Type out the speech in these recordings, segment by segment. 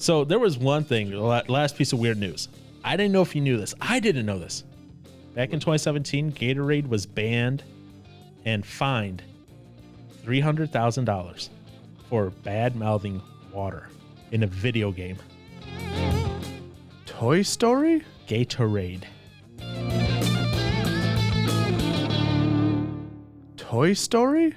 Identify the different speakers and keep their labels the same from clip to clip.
Speaker 1: So there was one thing, last piece of weird news. I didn't know if you knew this. I didn't know this. Back in 2017, Gatorade was banned and fined $300,000 for bad mouthing water in a video game.
Speaker 2: Toy Story?
Speaker 1: Gatorade.
Speaker 2: Toy Story?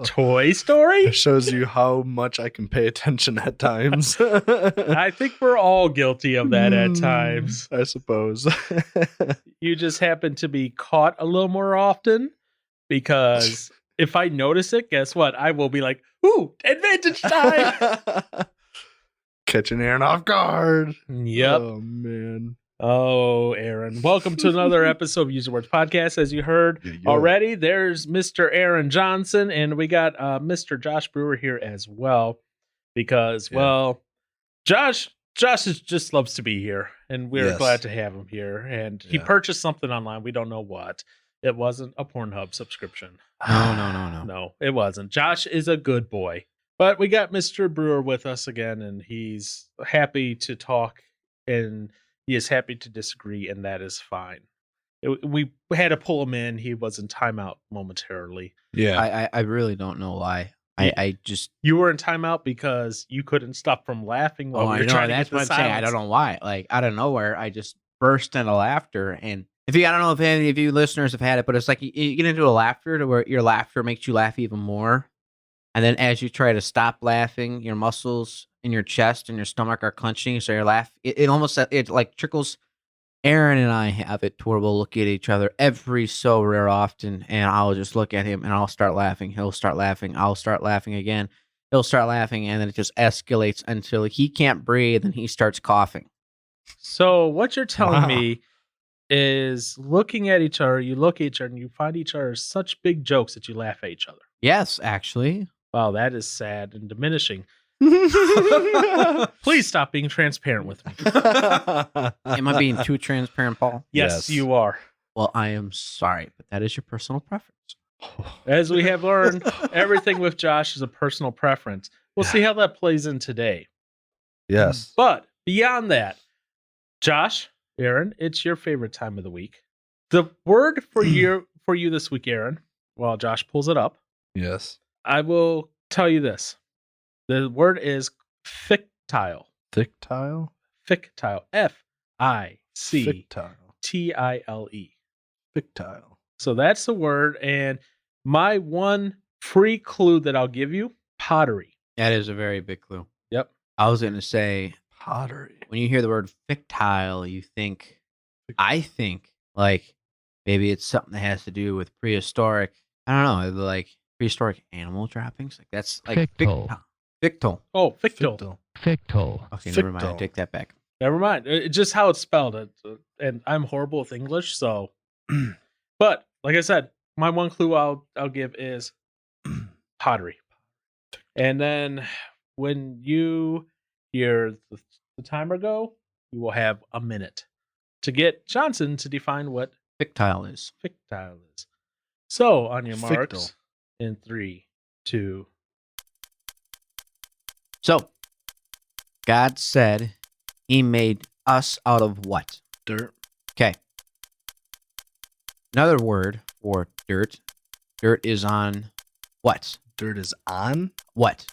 Speaker 1: Toy Story?
Speaker 2: It shows you how much I can pay attention at times.
Speaker 1: I think we're all guilty of that at times.
Speaker 2: I suppose.
Speaker 1: You just happen to be caught a little more often because if I notice it, guess what? I will be like, ooh, advantage time.
Speaker 2: Catching Aaron off guard.
Speaker 1: Yep.
Speaker 2: Oh, man.
Speaker 1: Oh, Aaron. Welcome to another episode of Use the Words Podcast. As you heard already, there's Mr. Aaron Johnson, and we got Mr. Josh Brewer here as well. Because, well, Josh just loves to be here, and we're glad to have him here. And he purchased something online. We don't know what. It wasn't a Pornhub subscription.
Speaker 2: No.
Speaker 1: No, it wasn't. Josh is a good boy. But we got Mr. Brewer with us again, and he's happy to talk, and he is happy to disagree, and that is fine. We had to pull him in. He was in timeout momentarily.
Speaker 3: Yeah. I really don't know why. I just...
Speaker 1: You were in timeout because you couldn't stop from laughing while we were trying to get the
Speaker 3: that's what I'm saying. I don't know why. Like, out of nowhere, I just burst into laughter. And I don't know if any of you listeners have had it, but it's like you get into a laughter to where your laughter makes you laugh even more. And then as you try to stop laughing, your muscles in your chest and your stomach are clenching. So your laugh, it almost like trickles. Aaron and I have it to where we'll look at each other every so rare often. And I'll just look at him and I'll start laughing. He'll start laughing. I'll start laughing again. He'll start laughing. And then it just escalates until he can't breathe and he starts coughing.
Speaker 1: So what you're telling me is looking at each other, you look at each other and you find each other such big jokes that you laugh at each other.
Speaker 3: Yes, actually.
Speaker 1: Wow, that is sad and diminishing. Please stop being transparent with me.
Speaker 3: Am I being too transparent, Paul?
Speaker 1: Yes, you are.
Speaker 3: Well, I am sorry, but that is your personal preference.
Speaker 1: As we have learned, everything with Josh is a personal preference. We'll see how that plays in today.
Speaker 2: Yes.
Speaker 1: But beyond that, Josh, Aaron, it's your favorite time of the week. The word for you this week, Aaron, while Josh pulls it up.
Speaker 2: Yes.
Speaker 1: I will tell you this. The word is fictile.
Speaker 2: Fictile?
Speaker 1: Fictile. Fictile. Fictile.
Speaker 2: Fictile.
Speaker 1: So that's the word. And my one free clue that I'll give you, pottery.
Speaker 3: That is a very big clue.
Speaker 1: Yep.
Speaker 3: I was going to say,
Speaker 2: pottery.
Speaker 3: When you hear the word fictile, I think like maybe it's something that has to do with prehistoric, I don't know, like prehistoric animal trappings. Like that's like fictile. Fictile.
Speaker 1: Oh, fictile.
Speaker 3: Fictile. Okay, never mind. I take that back.
Speaker 1: Never mind. It's just how it's spelled. And I'm horrible with English, so. But like I said, my one clue I'll give is pottery. And then when you hear the timer go, you will have a minute to get Johnson to define what
Speaker 3: fictile is.
Speaker 1: Fictile is. So on your marks, in 3, 2.
Speaker 3: So, God said he made us out of what?
Speaker 2: Dirt.
Speaker 3: Okay. Another word for dirt. Dirt is on what?
Speaker 2: Dirt is on?
Speaker 3: What?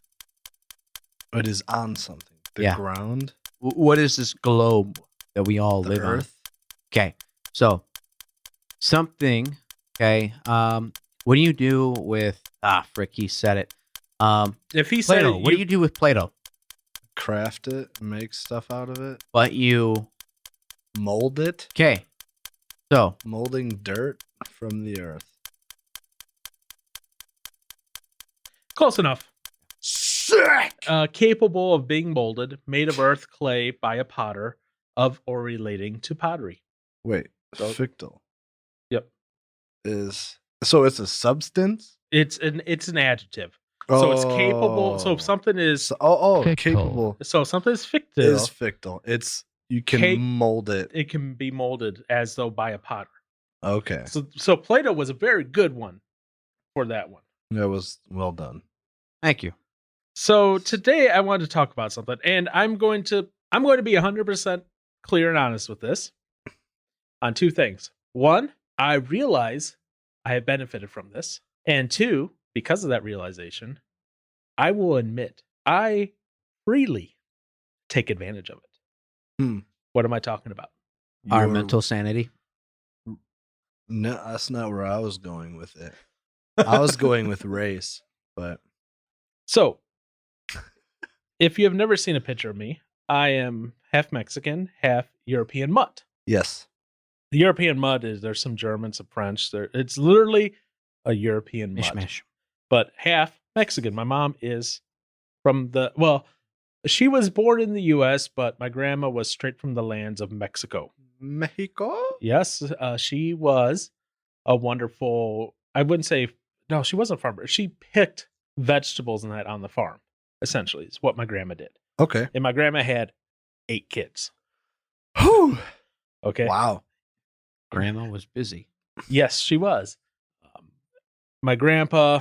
Speaker 2: It is on something. The ground.
Speaker 3: What is this globe that we all live
Speaker 2: Earth.
Speaker 3: On? Okay. So, something, okay. What do you do with, he said it.
Speaker 1: If he
Speaker 3: Play-Doh.
Speaker 1: said it,
Speaker 3: What do you do with Play-Doh?
Speaker 2: Craft it, make stuff out of it.
Speaker 3: But you
Speaker 2: mold it.
Speaker 3: Okay. So
Speaker 2: molding dirt from the earth.
Speaker 1: Close enough.
Speaker 2: Sick.
Speaker 1: Capable of being molded, made of earth, clay by a potter, of or relating to pottery.
Speaker 2: Wait, fictile.
Speaker 1: Yep.
Speaker 2: So it's a substance?
Speaker 1: It's an adjective. So it's capable. So if something is
Speaker 2: capable.
Speaker 1: So something is fictile.
Speaker 2: Is fictile. It's you can mold it.
Speaker 1: It can be molded as though by a potter.
Speaker 2: Okay.
Speaker 1: So Play-Doh was a very good one for that one.
Speaker 2: That was well done.
Speaker 3: Thank you.
Speaker 1: So today I want to talk about something, and I'm going to be 100% clear and honest with this on two things. One, I realize I have benefited from this, and two, because of that realization, I will admit I freely take advantage of it. What am I talking about?
Speaker 3: Our mental sanity.
Speaker 2: No, that's not where I was going with it. I was going with race, but
Speaker 1: so if you have never seen a picture of me, I am half Mexican, half European mutt.
Speaker 2: Yes.
Speaker 1: The European mutt is there's some German, some French. It's literally a European mutt, but half Mexican. My mom is from she was born in the U.S., but my grandma was straight from the lands of Mexico.
Speaker 2: Mexico?
Speaker 1: Yes, she was a wonderful, I wouldn't say, no, she wasn't a farmer. She picked vegetables and that on the farm, essentially, is what my grandma did.
Speaker 2: Okay.
Speaker 1: And my grandma had 8 kids.
Speaker 2: Whew.
Speaker 1: Okay.
Speaker 2: Wow.
Speaker 3: Grandma was busy.
Speaker 1: Yes, she was. My grandpa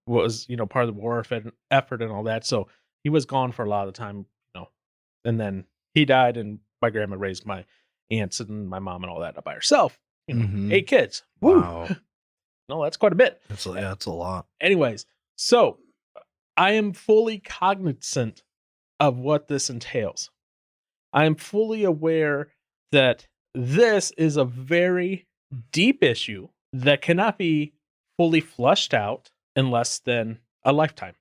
Speaker 1: was, part of the war effort and all that. So he was gone for a lot of the time, and then he died, and my grandma raised my aunts and my mom and all that by herself. 8 kids.
Speaker 2: Wow.
Speaker 1: Woo. No, that's quite a bit.
Speaker 2: That's a lot.
Speaker 1: Anyways, so I am fully cognizant of what this entails. I am fully aware that this is a very deep issue that cannot be fully flushed out in less than a lifetime,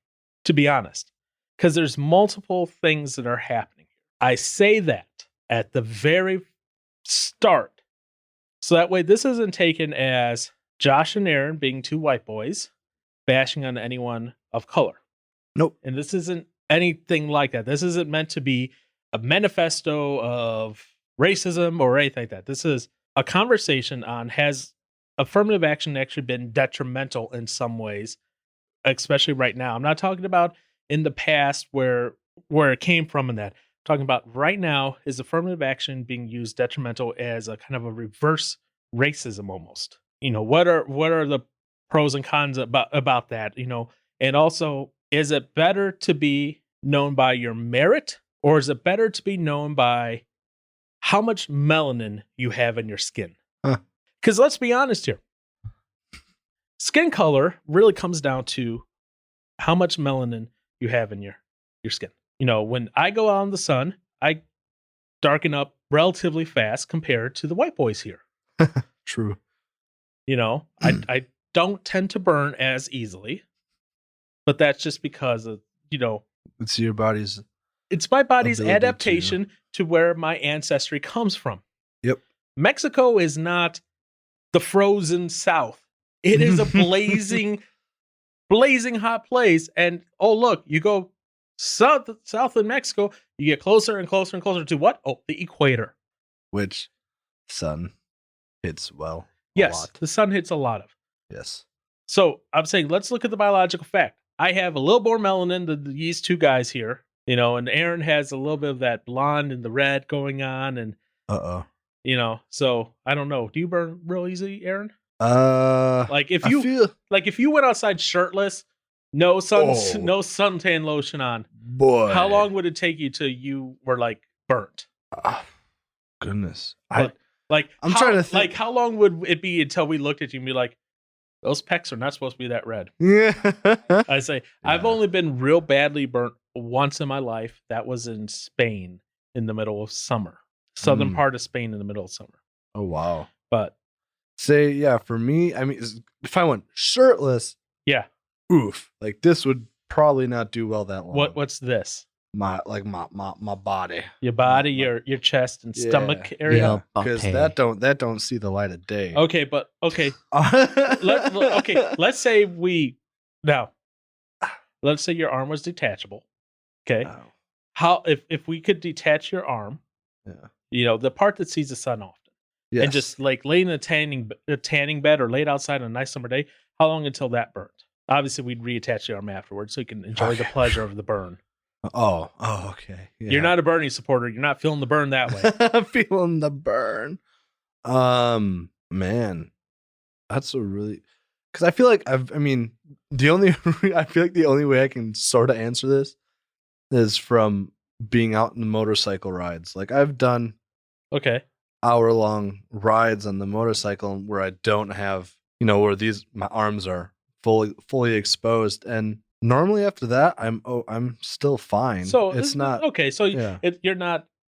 Speaker 1: to be honest, because there's multiple things that are happening. I say that at the very start, so that way this isn't taken as Josh and Aaron being 2 white boys bashing on anyone of color.
Speaker 2: Nope.
Speaker 1: And this isn't anything like that. This isn't meant to be a manifesto of racism or anything like that. This is a conversation on, has affirmative action actually been detrimental in some ways, especially right now. I'm not talking about in the past where it came from and that. I'm talking about right now, is affirmative action being used detrimental as a kind of a reverse racism almost. What are the pros and cons about that, and also, is it better to be known by your merit, or is it better to be known by how much melanin you have in your skin? Because let's be honest here. Skin color really comes down to how much melanin you have in your skin. When I go out in the sun, I darken up relatively fast compared to the white boys here.
Speaker 2: True.
Speaker 1: I don't tend to burn as easily, but that's just because of,
Speaker 2: it's your body's.
Speaker 1: It's my body's adaptation to where my ancestry comes from.
Speaker 2: Yep.
Speaker 1: Mexico is not the frozen South. It is a blazing hot place. And look, you go south in Mexico, you get closer and closer and closer to what? Oh, the equator.
Speaker 2: Which sun hits well.
Speaker 1: Yes, the sun hits a lot of.
Speaker 2: Yes.
Speaker 1: So I'm saying, let's look at the biological fact. I have a little more melanin than these 2 guys here, and Aaron has a little bit of that blonde and the red going on, and so I don't know. Do you burn real easy, Aaron? If you went outside shirtless, no suntan lotion on,
Speaker 2: boy,
Speaker 1: how long would it take you till you were burnt?
Speaker 2: Goodness,
Speaker 1: I'm trying to think. How long would it be until we looked at you and be like, those pecs are not supposed to be that red?
Speaker 2: Yeah.
Speaker 1: I say, yeah. I've only been real badly burnt once in my life. That was in Spain in the middle of summer. Southern part of Spain in the middle of summer.
Speaker 2: Oh, wow.
Speaker 1: But
Speaker 2: for me, I mean, if I went shirtless,
Speaker 1: yeah,
Speaker 2: oof, this would probably not do well that long.
Speaker 1: What's this?
Speaker 2: My body.
Speaker 1: Your body, your chest and stomach area.
Speaker 2: Because that don't see the light of day.
Speaker 1: Okay, but okay. Let's say let's say your arm was detachable. Okay. Oh. How if we could detach your arm, the part that sees the sun often. Yes. And just lay in a tanning bed or lay it outside on a nice summer day, how long until that burnt? Obviously we'd reattach the arm afterwards so you can enjoy the pleasure of the burn.
Speaker 2: Oh, okay. Yeah.
Speaker 1: You're not a Bernie supporter. You're not feeling the burn that way.
Speaker 2: Feeling the burn. Man, that's a really. because I feel like I feel like the only way I can sort of answer this is from being out in the motorcycle rides. Like I've done
Speaker 1: Okay.
Speaker 2: hour-long rides on the motorcycle where I don't have, where my arms are fully exposed, and normally after that I'm still fine.
Speaker 1: So
Speaker 2: it's not
Speaker 1: okay. So
Speaker 2: yeah.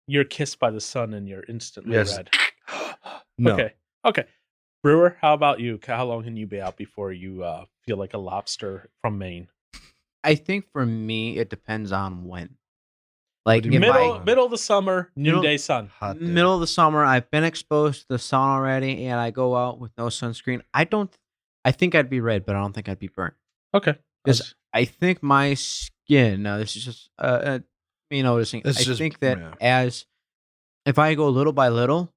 Speaker 1: you're kissed by the sun and you're instantly
Speaker 2: Yes.
Speaker 1: red.
Speaker 2: No.
Speaker 1: Okay. Brewer, how about you? How long can you be out before you feel like a lobster from Maine?
Speaker 3: I think for me, it depends on when. Like
Speaker 2: do you
Speaker 3: if
Speaker 2: mean?
Speaker 1: Middle of the summer, noonday sun.
Speaker 2: Hot day.
Speaker 3: middle of the summer, I've been exposed to the sun already, and I go out with no sunscreen. I think I'd be red, but I don't think I'd be burnt.
Speaker 1: Okay.
Speaker 3: Because I think my skin. Now this is just me noticing. I think that as if I go little by little,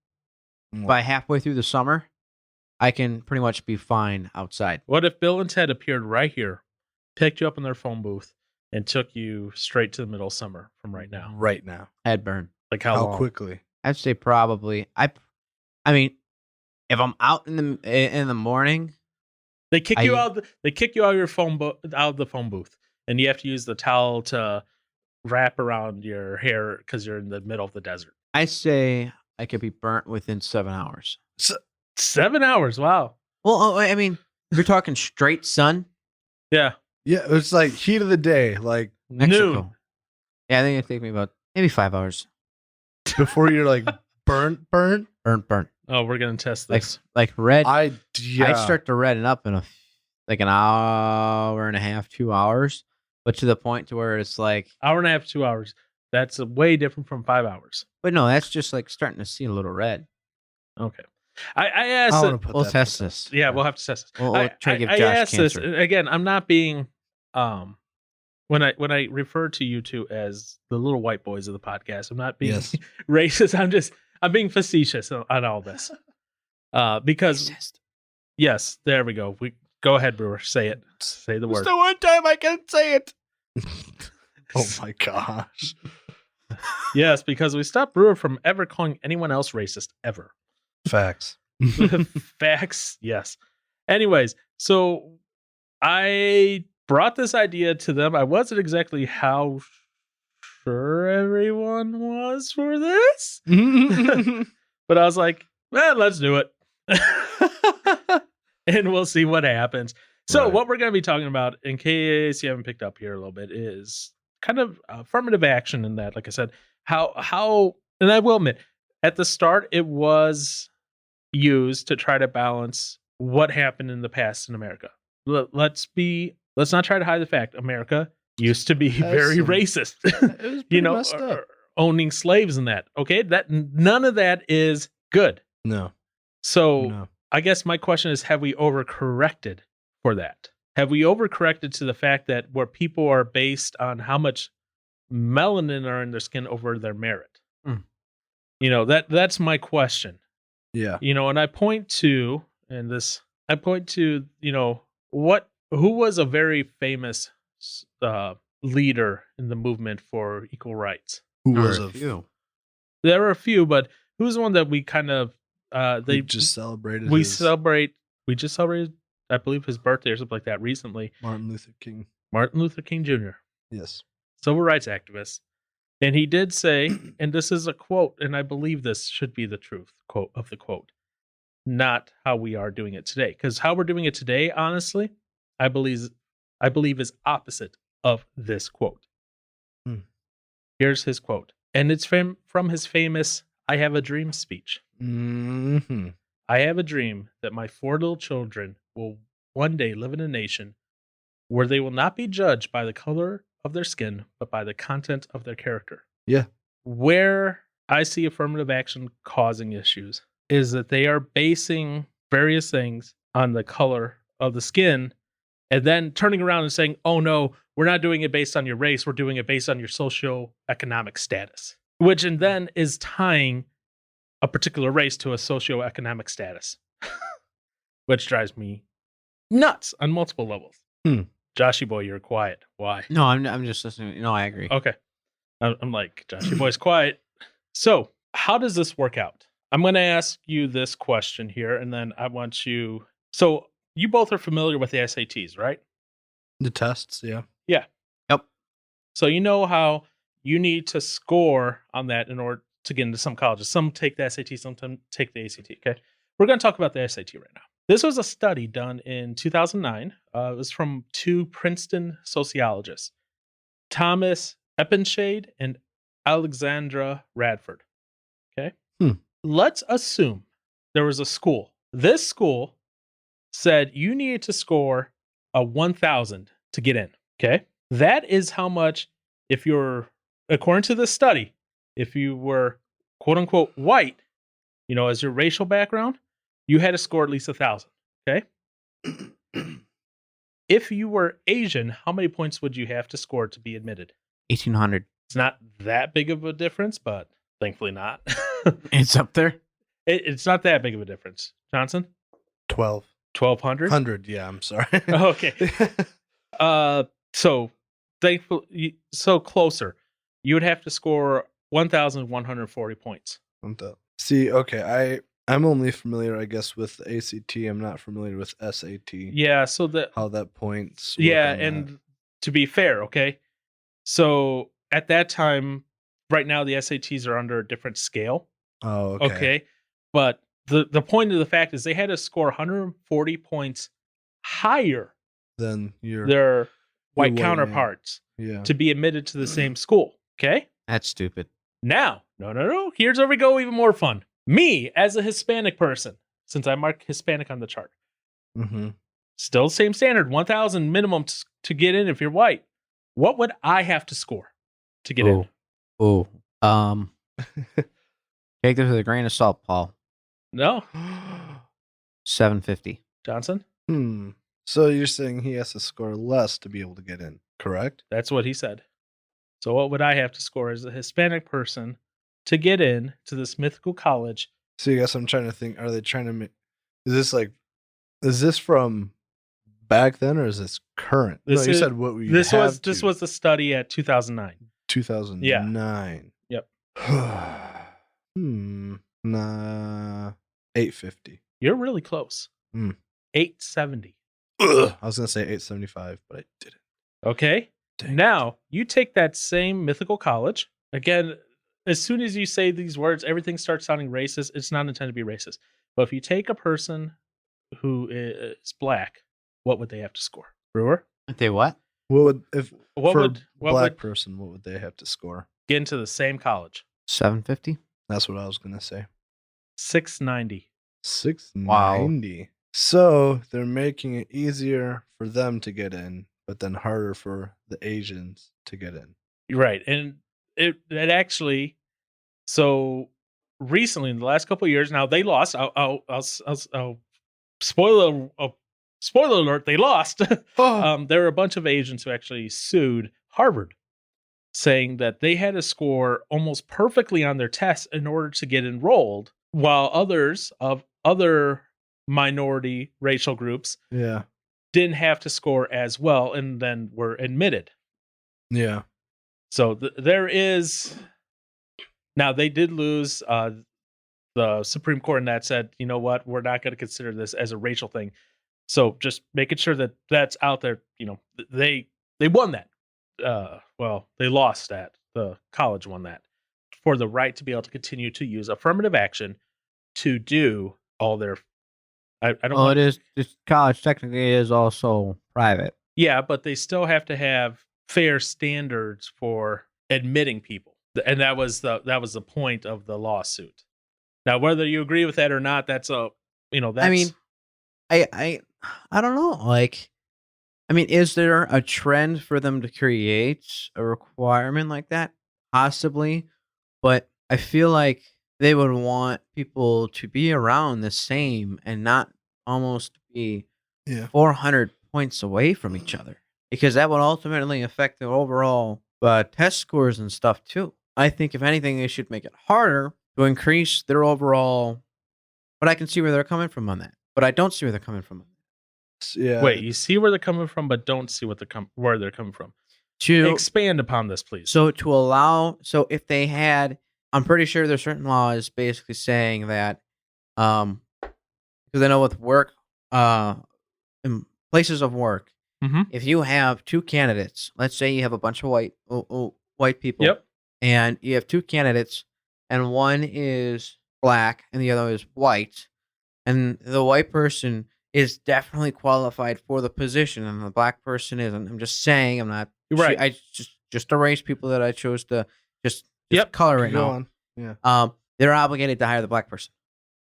Speaker 3: by halfway through the summer, I can pretty much be fine outside.
Speaker 1: What if Bill and Ted appeared right here, picked you up in their phone booth, and took you straight to the middle of summer from right now?
Speaker 2: Right now.
Speaker 3: I'd burn.
Speaker 1: Like how long?
Speaker 2: quickly?
Speaker 3: I'd say probably. I mean, if I'm out in the morning,
Speaker 1: they kick you out. They kick you out of your out of the phone booth, and you have to use the towel to wrap around your hair because you're in the middle of the desert.
Speaker 3: I say I could be burnt within 7 hours.
Speaker 1: 7 hours. Wow.
Speaker 3: Well, I mean, if you're talking straight sun.
Speaker 1: Yeah.
Speaker 2: Yeah, it's like heat of the day, like
Speaker 3: Mexico.
Speaker 1: Noon.
Speaker 3: Yeah, I think it'd take me about maybe 5 hours.
Speaker 2: before you're like burnt.
Speaker 3: Burnt.
Speaker 1: Oh, we're gonna test this.
Speaker 3: Like red.
Speaker 2: I'd
Speaker 3: start to redden up in an hour and a half, 2 hours, but to the point to where it's like
Speaker 1: hour and a half, 2 hours. That's way different from 5 hours.
Speaker 3: But no, that's just like starting to see a little red.
Speaker 1: Okay. I asked.
Speaker 3: We'll test this.
Speaker 1: Yeah, we'll have to test this.
Speaker 3: We'll try to give
Speaker 1: I
Speaker 3: Josh
Speaker 1: asked
Speaker 3: cancer.
Speaker 1: this again. I'm not being when I refer to you two as the little white boys of the podcast. I'm not being racist. I'm being facetious on all this. Because
Speaker 3: Racist.
Speaker 1: yes, there we go. Go ahead, Brewer. Say it. Say the word.
Speaker 3: It's the one time I can say it.
Speaker 2: Oh my gosh.
Speaker 1: Yes, because we stopped Brewer from ever calling anyone else racist ever.
Speaker 2: Facts.
Speaker 1: Facts, yes. Anyways, so I brought this idea to them. I wasn't exactly how sure everyone was for this, but I was like, well, let's do it. And we'll see what happens. So what we're going to be talking about, in case you haven't picked up here a little bit, is kind of affirmative action in that, like I said, how, and I will admit, at the start, it was used to try to balance what happened in the past in America. Let's not try to hide the fact America used to be very racist. It was messed up. Owning slaves and that. Okay, that none of that is good.
Speaker 2: No.
Speaker 1: So I guess my question is, have we overcorrected for that? Have we overcorrected to the fact that where people are based on how much melanin are in their skin over their merit? That's my question.
Speaker 2: Yeah.
Speaker 1: And I point to, who was a very famous leader in the movement for equal rights?
Speaker 2: Who was
Speaker 3: a few?
Speaker 1: There were a few, but who's the one that we kind of
Speaker 2: they just celebrated?
Speaker 1: We just celebrated, I believe, his birthday or something like that recently.
Speaker 2: Martin Luther King
Speaker 1: Jr.
Speaker 2: Yes.
Speaker 1: Civil rights activist. And he did say, and this is a quote, and I believe this should be the truth quote of the quote, not how we are doing it today. Because how we're doing it today, honestly, I believe is opposite of this quote. Here's his quote. And it's from his famous I Have a Dream speech.
Speaker 2: Mm-hmm.
Speaker 1: I have a dream that my 4 little children will one day live in a nation where they will not be judged by the color of their skin, but by the content of their character.
Speaker 2: Yeah.
Speaker 1: Where I see affirmative action causing issues is that they are basing various things on the color of the skin and then turning around and saying, oh no, we're not doing it based on your race. We're doing it based on your socioeconomic status, which and then is tying a particular race to a socioeconomic status, which drives me nuts on multiple levels. Joshy boy, you're quiet. Why?
Speaker 3: No, I'm just listening. No, I agree.
Speaker 1: Okay. I'm like, Joshy boy's quiet. So how does this work out? I'm going to ask you this question here, and then I want you. So you both are familiar with the SATs, right?
Speaker 2: The tests, yeah.
Speaker 1: Yeah.
Speaker 3: Yep.
Speaker 1: So you know how you need to score on that in order to get into some colleges. Some take the SAT, some take the ACT. Okay. We're going to talk about the SAT right now. This was a study done in 2009. It was from 2 Princeton sociologists, Thomas Eppenshade and Alexandra Radford. Okay. Let's assume there was a school. This school said you needed to score a 1,000 to get in. Okay. That is how much, if you're, according to this study, if you were quote unquote white, as your racial background, you had to score at least 1,000. Okay. If you were Asian, how many points would you have to score to be admitted?
Speaker 3: 1,800.
Speaker 1: It's not that big of a difference, but thankfully not.
Speaker 3: It's up there.
Speaker 1: It's not that big of a difference. Johnson? 1,200?
Speaker 2: 100, yeah, I'm sorry.
Speaker 1: Okay. So thankfully, so closer. You would have to score 1,140 points.
Speaker 2: See, okay, I'm only familiar, I guess, with the ACT. I'm not familiar with SAT.
Speaker 1: Yeah, so
Speaker 2: how that points.
Speaker 1: Yeah, and to be fair, okay. So at that time, right now the SATs are under a different scale.
Speaker 2: Oh,
Speaker 1: okay. But the point of the fact is they had to score 140 points higher
Speaker 2: than
Speaker 1: their white counterparts to be admitted to the same school. Okay?
Speaker 3: That's stupid.
Speaker 1: Now, no. Here's where we go even more fun. Me, as a Hispanic person, since I mark Hispanic on the chart, still same standard, 1,000 minimum to get in if you're white. What would I have to score to get in?
Speaker 3: Take this with a grain of salt, Paul.
Speaker 1: No.
Speaker 3: 750.
Speaker 1: Johnson?
Speaker 2: So you're saying he has to score less to be able to get in, correct?
Speaker 1: That's what he said. So what would I have to score as a Hispanic person to get in to this mythical college?
Speaker 2: So I guess I'm trying to think, are they trying to make, is this from back then or is this current? You said what we
Speaker 1: This was the study at 2009.
Speaker 2: 2009.
Speaker 1: Yeah.
Speaker 2: Yep. 850.
Speaker 1: You're really close. 870.
Speaker 2: I was gonna say 875, but I didn't.
Speaker 1: Okay.
Speaker 2: Dang.
Speaker 1: Now you take that same mythical college again. As soon as you say these words, everything starts sounding racist. It's not intended to be racist. But if you take a person who is black, what would they have to score? Brewer?
Speaker 3: If they what?
Speaker 2: What person, what would they have to score?
Speaker 1: Get into the same college.
Speaker 3: 750?
Speaker 2: That's what I was gonna say.
Speaker 1: 690.
Speaker 2: 690. Wow. So they're making it easier for them to get in, but then harder for the Asians to get in.
Speaker 1: Right. And it actually, so recently in the last couple of years, now they lost. I'll spoiler alert, they lost. There were a bunch of Asians who actually sued Harvard, saying that they had to score almost perfectly on their tests in order to get enrolled, while others of other minority racial groups didn't have to score as well and then were admitted.
Speaker 2: Yeah.
Speaker 1: So there is, now they did lose the Supreme Court, and that said, you know what, we're not going to consider this as a racial thing. So just making sure that that's out there. They won that. Well, they lost that. The college won that for the right to be able to continue to use affirmative action to do all their. I don't.
Speaker 3: Well, it is. This college technically is also private.
Speaker 1: Yeah, but they still have to have fair standards for admitting people, and that was the point of the lawsuit. Now, whether you agree with that or not, that's a that's.
Speaker 3: I mean, I don't know. Like, I mean, is there a trend for them to create a requirement like that? Possibly, but I feel like they would want people to be around the same and not almost be 400 points away from each other, because that would ultimately affect their overall test scores and stuff too. I think if anything, they should make it harder to increase their overall. But I can see where they're coming from on that. But I don't see where they're coming from.
Speaker 2: Yeah.
Speaker 1: Wait, you see where they're coming from, but don't see where they're coming from. To expand upon this, please.
Speaker 3: So if they had, I'm pretty sure there's certain laws basically saying that, because I know with work, places of work.
Speaker 1: Mm-hmm.
Speaker 3: If you have two candidates, let's say you have a bunch of white people,
Speaker 1: Yep.
Speaker 3: and you have two candidates, and one is black and the other is white, and the white person is definitely qualified for the position, and the black person isn't. I'm just saying, I'm not.
Speaker 1: You're right.
Speaker 3: I just erase people that I chose to just
Speaker 1: Yep.
Speaker 3: color right
Speaker 2: Go
Speaker 3: now.
Speaker 2: on. Yeah.
Speaker 3: They're obligated to hire the black person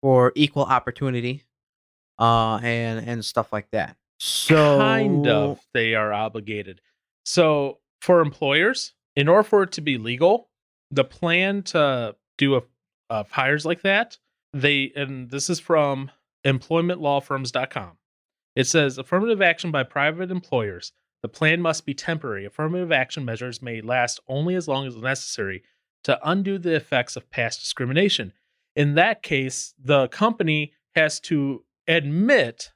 Speaker 3: for equal opportunity, and stuff like that. So
Speaker 1: Kind of, they are obligated. So for employers, in order for it to be legal, the plan to do a hires like that, and this is from employmentlawfirms.com. It says affirmative action by private employers. The plan must be temporary. Affirmative action measures may last only as long as necessary to undo the effects of past discrimination. In that case, the company has to admit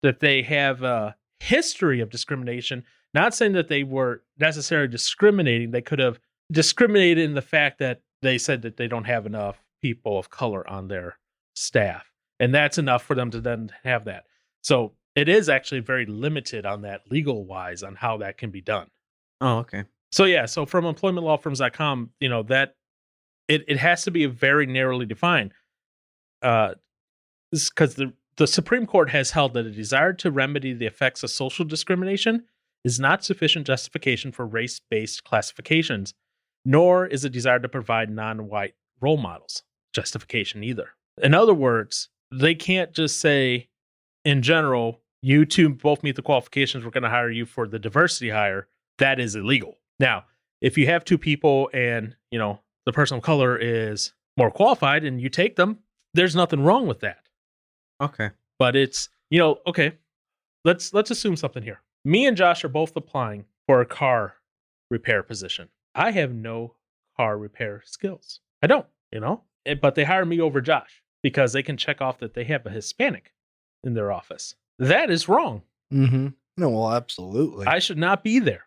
Speaker 1: that they have a history of discrimination, not saying that they were necessarily discriminating. They could have discriminated in the fact that they said that they don't have enough people of color on their staff. And that's enough for them to then have that. So it is actually very limited on that legal wise on how that can be done.
Speaker 3: Oh, okay.
Speaker 1: So yeah, so from employmentlawfirms.com, that it has to be very narrowly defined. Because the Supreme Court has held that a desire to remedy the effects of social discrimination is not sufficient justification for race-based classifications, nor is a desire to provide non-white role models justification either. In other words, they can't just say, in general, you two both meet the qualifications, we're going to hire you for the diversity hire. That is illegal. Now, if you have two people and, the person of color is more qualified and you take them, there's nothing wrong with that.
Speaker 3: Okay.
Speaker 1: But it's, okay, let's assume something here. Me and Josh are both applying for a car repair position. I have no car repair skills. I don't, but they hire me over Josh because they can check off that they have a Hispanic in their office. That is wrong.
Speaker 2: Mm-hmm. No, well, absolutely.
Speaker 1: I should not be there.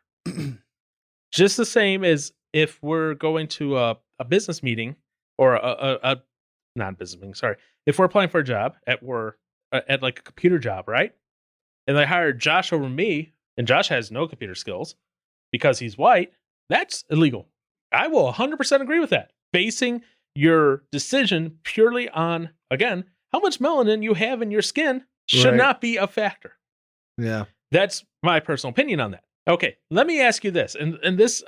Speaker 1: Just the same as if we're going to a business meeting or a not business meeting, sorry. If we're applying for a job at like a computer job, right? And they hired Josh over me, and Josh has no computer skills because he's white, that's illegal. I will 100% agree with that. Basing your decision purely on, again, how much melanin you have in your skin should not be a factor.
Speaker 2: Yeah.
Speaker 1: That's my personal opinion on that. Okay, let me ask you this, and this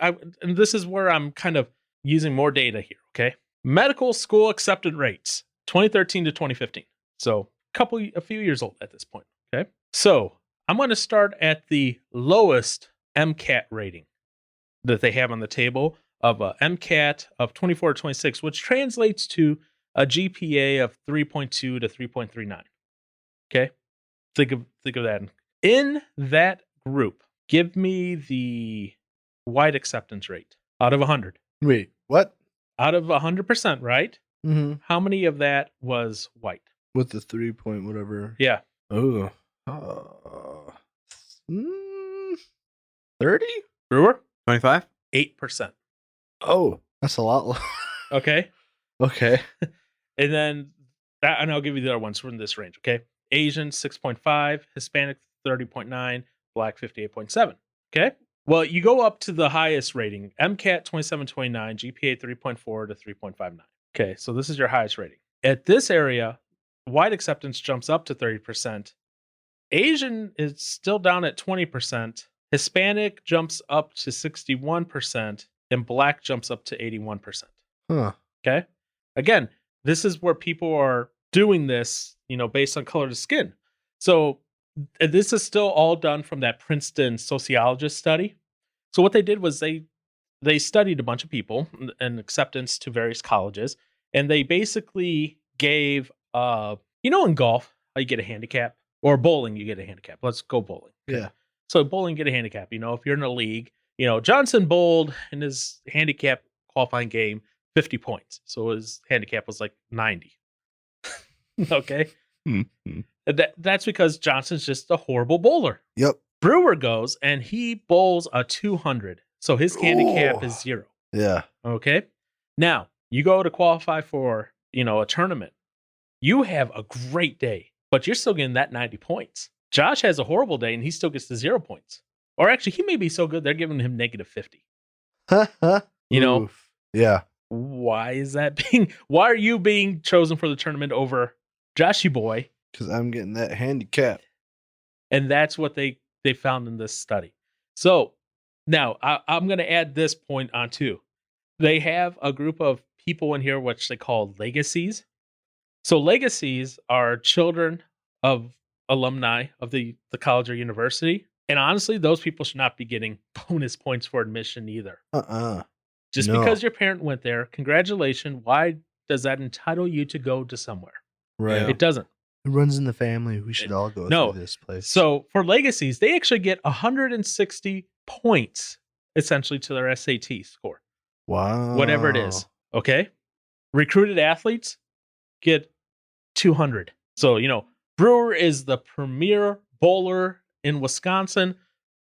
Speaker 1: is where I'm kind of using more data here, okay? Medical school acceptance rates, 2013 to 2015. So a few years old at this point, okay? So I'm going to start at the lowest MCAT rating that they have on the table of a MCAT of 24 to 26, which translates to a GPA of 3.2 to 3.39. Okay? Think of that. In that group, give me the white acceptance rate out of 100.
Speaker 2: Wait, what?
Speaker 1: Out of 100%, right?
Speaker 2: Mm-hmm.
Speaker 1: How many of that was white?
Speaker 2: With the 3 point whatever.
Speaker 1: Yeah.
Speaker 2: Oh. 30?
Speaker 1: Brewer?
Speaker 3: 25?
Speaker 1: 8%.
Speaker 2: Oh, that's a lot.
Speaker 1: Okay.
Speaker 2: Okay.
Speaker 1: And then and I'll give you the other ones from this range, okay? Asian 6.5, Hispanic 30.9, Black 58.7. Okay? Well, you go up to the highest rating, MCAT 2729, GPA 3.4 to 3.59. Okay, so this is your highest rating. At this area, white acceptance jumps up to 30%. Asian is still down at 20%. Hispanic jumps up to 61%, and Black jumps up to 81%.
Speaker 2: Huh.
Speaker 1: Okay? Again, this is where people are doing this, based on color of skin. So this is still all done from that Princeton sociologist study. So what they did was they studied a bunch of people and acceptance to various colleges, and they basically gave, in golf, how you get a handicap, or bowling, you get a handicap. Let's go bowling.
Speaker 2: Okay? Yeah.
Speaker 1: So bowling, get a handicap. If you're in a league, Johnson bowled in his handicap qualifying game 50 points. So his handicap was like 90. Okay.
Speaker 2: Mm-hmm.
Speaker 1: That's because Johnson's just a horrible bowler.
Speaker 2: Yep.
Speaker 1: Brewer goes and he bowls a 200. So his handicap is 0.
Speaker 2: Yeah.
Speaker 1: Okay. Now you go to qualify for, a tournament. You have a great day, but you're still getting that 90 points. Josh has a horrible day and he still gets the 0 points. Or actually, he may be so good they're giving him negative 50. You know,
Speaker 2: yeah.
Speaker 1: Why is that why are you being chosen for the tournament over Joshy boy?
Speaker 2: Because I'm getting that handicap.
Speaker 1: And that's what they found in this study. So now I'm going to add this point on too. They have a group of people in here which they call legacies. So legacies are children of alumni of the college or university. And honestly, those people should not be getting bonus points for admission either. Just because your parent went there, congratulations. Why does that entitle you to go to somewhere?
Speaker 2: Right.
Speaker 1: It doesn't.
Speaker 2: It runs in the family. We should all go through this place.
Speaker 1: So for legacies, they actually get 160 points essentially to their SAT score.
Speaker 2: Wow.
Speaker 1: Whatever it is. Okay. Recruited athletes get 200. So, Brewer is the premier bowler in Wisconsin.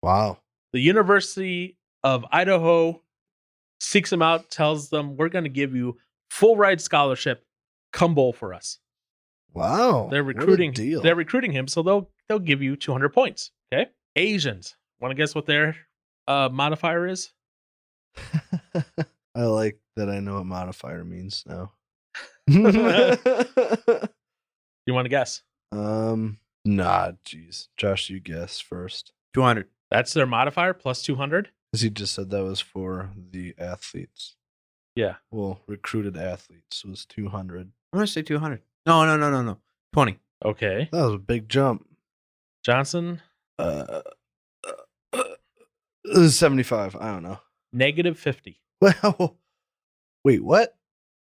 Speaker 2: Wow.
Speaker 1: The University of Idaho seeks him out, tells them, we're going to give you full ride scholarship. Come bowl for us.
Speaker 2: Wow.
Speaker 1: They're recruiting him, so they'll give you 200 points. Okay. Asians. Want to guess what their modifier is?
Speaker 2: I like that I know what modifier means now.
Speaker 1: You want to guess?
Speaker 2: Nah, geez. Josh, you guess first.
Speaker 3: 200.
Speaker 1: That's their modifier plus 200.
Speaker 2: Because he just said that was for the athletes.
Speaker 1: Yeah.
Speaker 2: Well, recruited athletes was 200.
Speaker 3: I'm going to say 200. No. 20.
Speaker 1: Okay.
Speaker 2: That was a big jump.
Speaker 1: Johnson?
Speaker 2: 75. I don't know.
Speaker 1: Negative 50.
Speaker 2: Well, wait, what?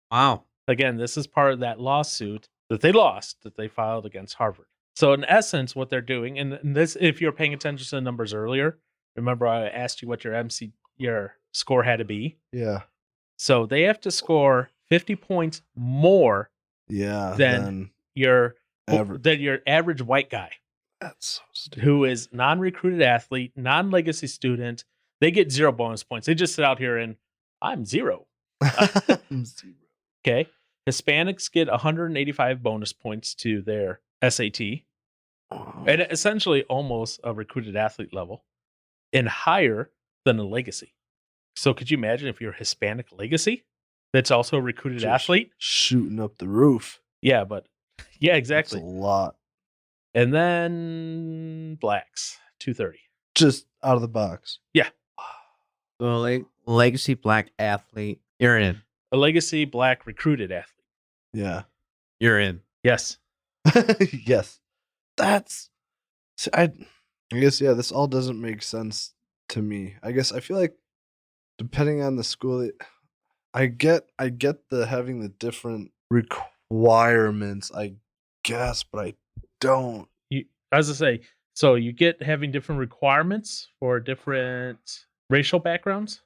Speaker 3: Wow.
Speaker 1: Again, this is part of that lawsuit that they lost, that they filed against Harvard. So in essence, what they're doing, and this, if you're paying attention to the numbers earlier, remember I asked you what your score had to be?
Speaker 2: Yeah.
Speaker 1: So they have to score 50 points more than your average white guy.
Speaker 2: That's so stupid.
Speaker 1: Who is non-recruited athlete, non-legacy student. They get 0 bonus points. They just sit out here and I'm 0.
Speaker 2: I'm 0.
Speaker 1: Okay. Hispanics get 185 bonus points to their SAT. And essentially almost a recruited athlete level and higher than a legacy. So could you imagine if you're a Hispanic legacy that's also a recruited athlete?
Speaker 2: Shooting up the roof.
Speaker 1: Yeah, exactly.
Speaker 2: That's a lot.
Speaker 1: And then blacks, 230.
Speaker 2: Just out of the box.
Speaker 1: Yeah.
Speaker 3: So legacy black athlete, you're in.
Speaker 1: A legacy black recruited athlete.
Speaker 2: Yeah.
Speaker 3: You're in.
Speaker 1: Yes.
Speaker 2: Yes. I guess, yeah, this all doesn't make sense to me. I guess I feel like depending on the school, I get the having the different requirements, I guess, but I don't.
Speaker 1: As I say, so you get having different requirements for different racial backgrounds?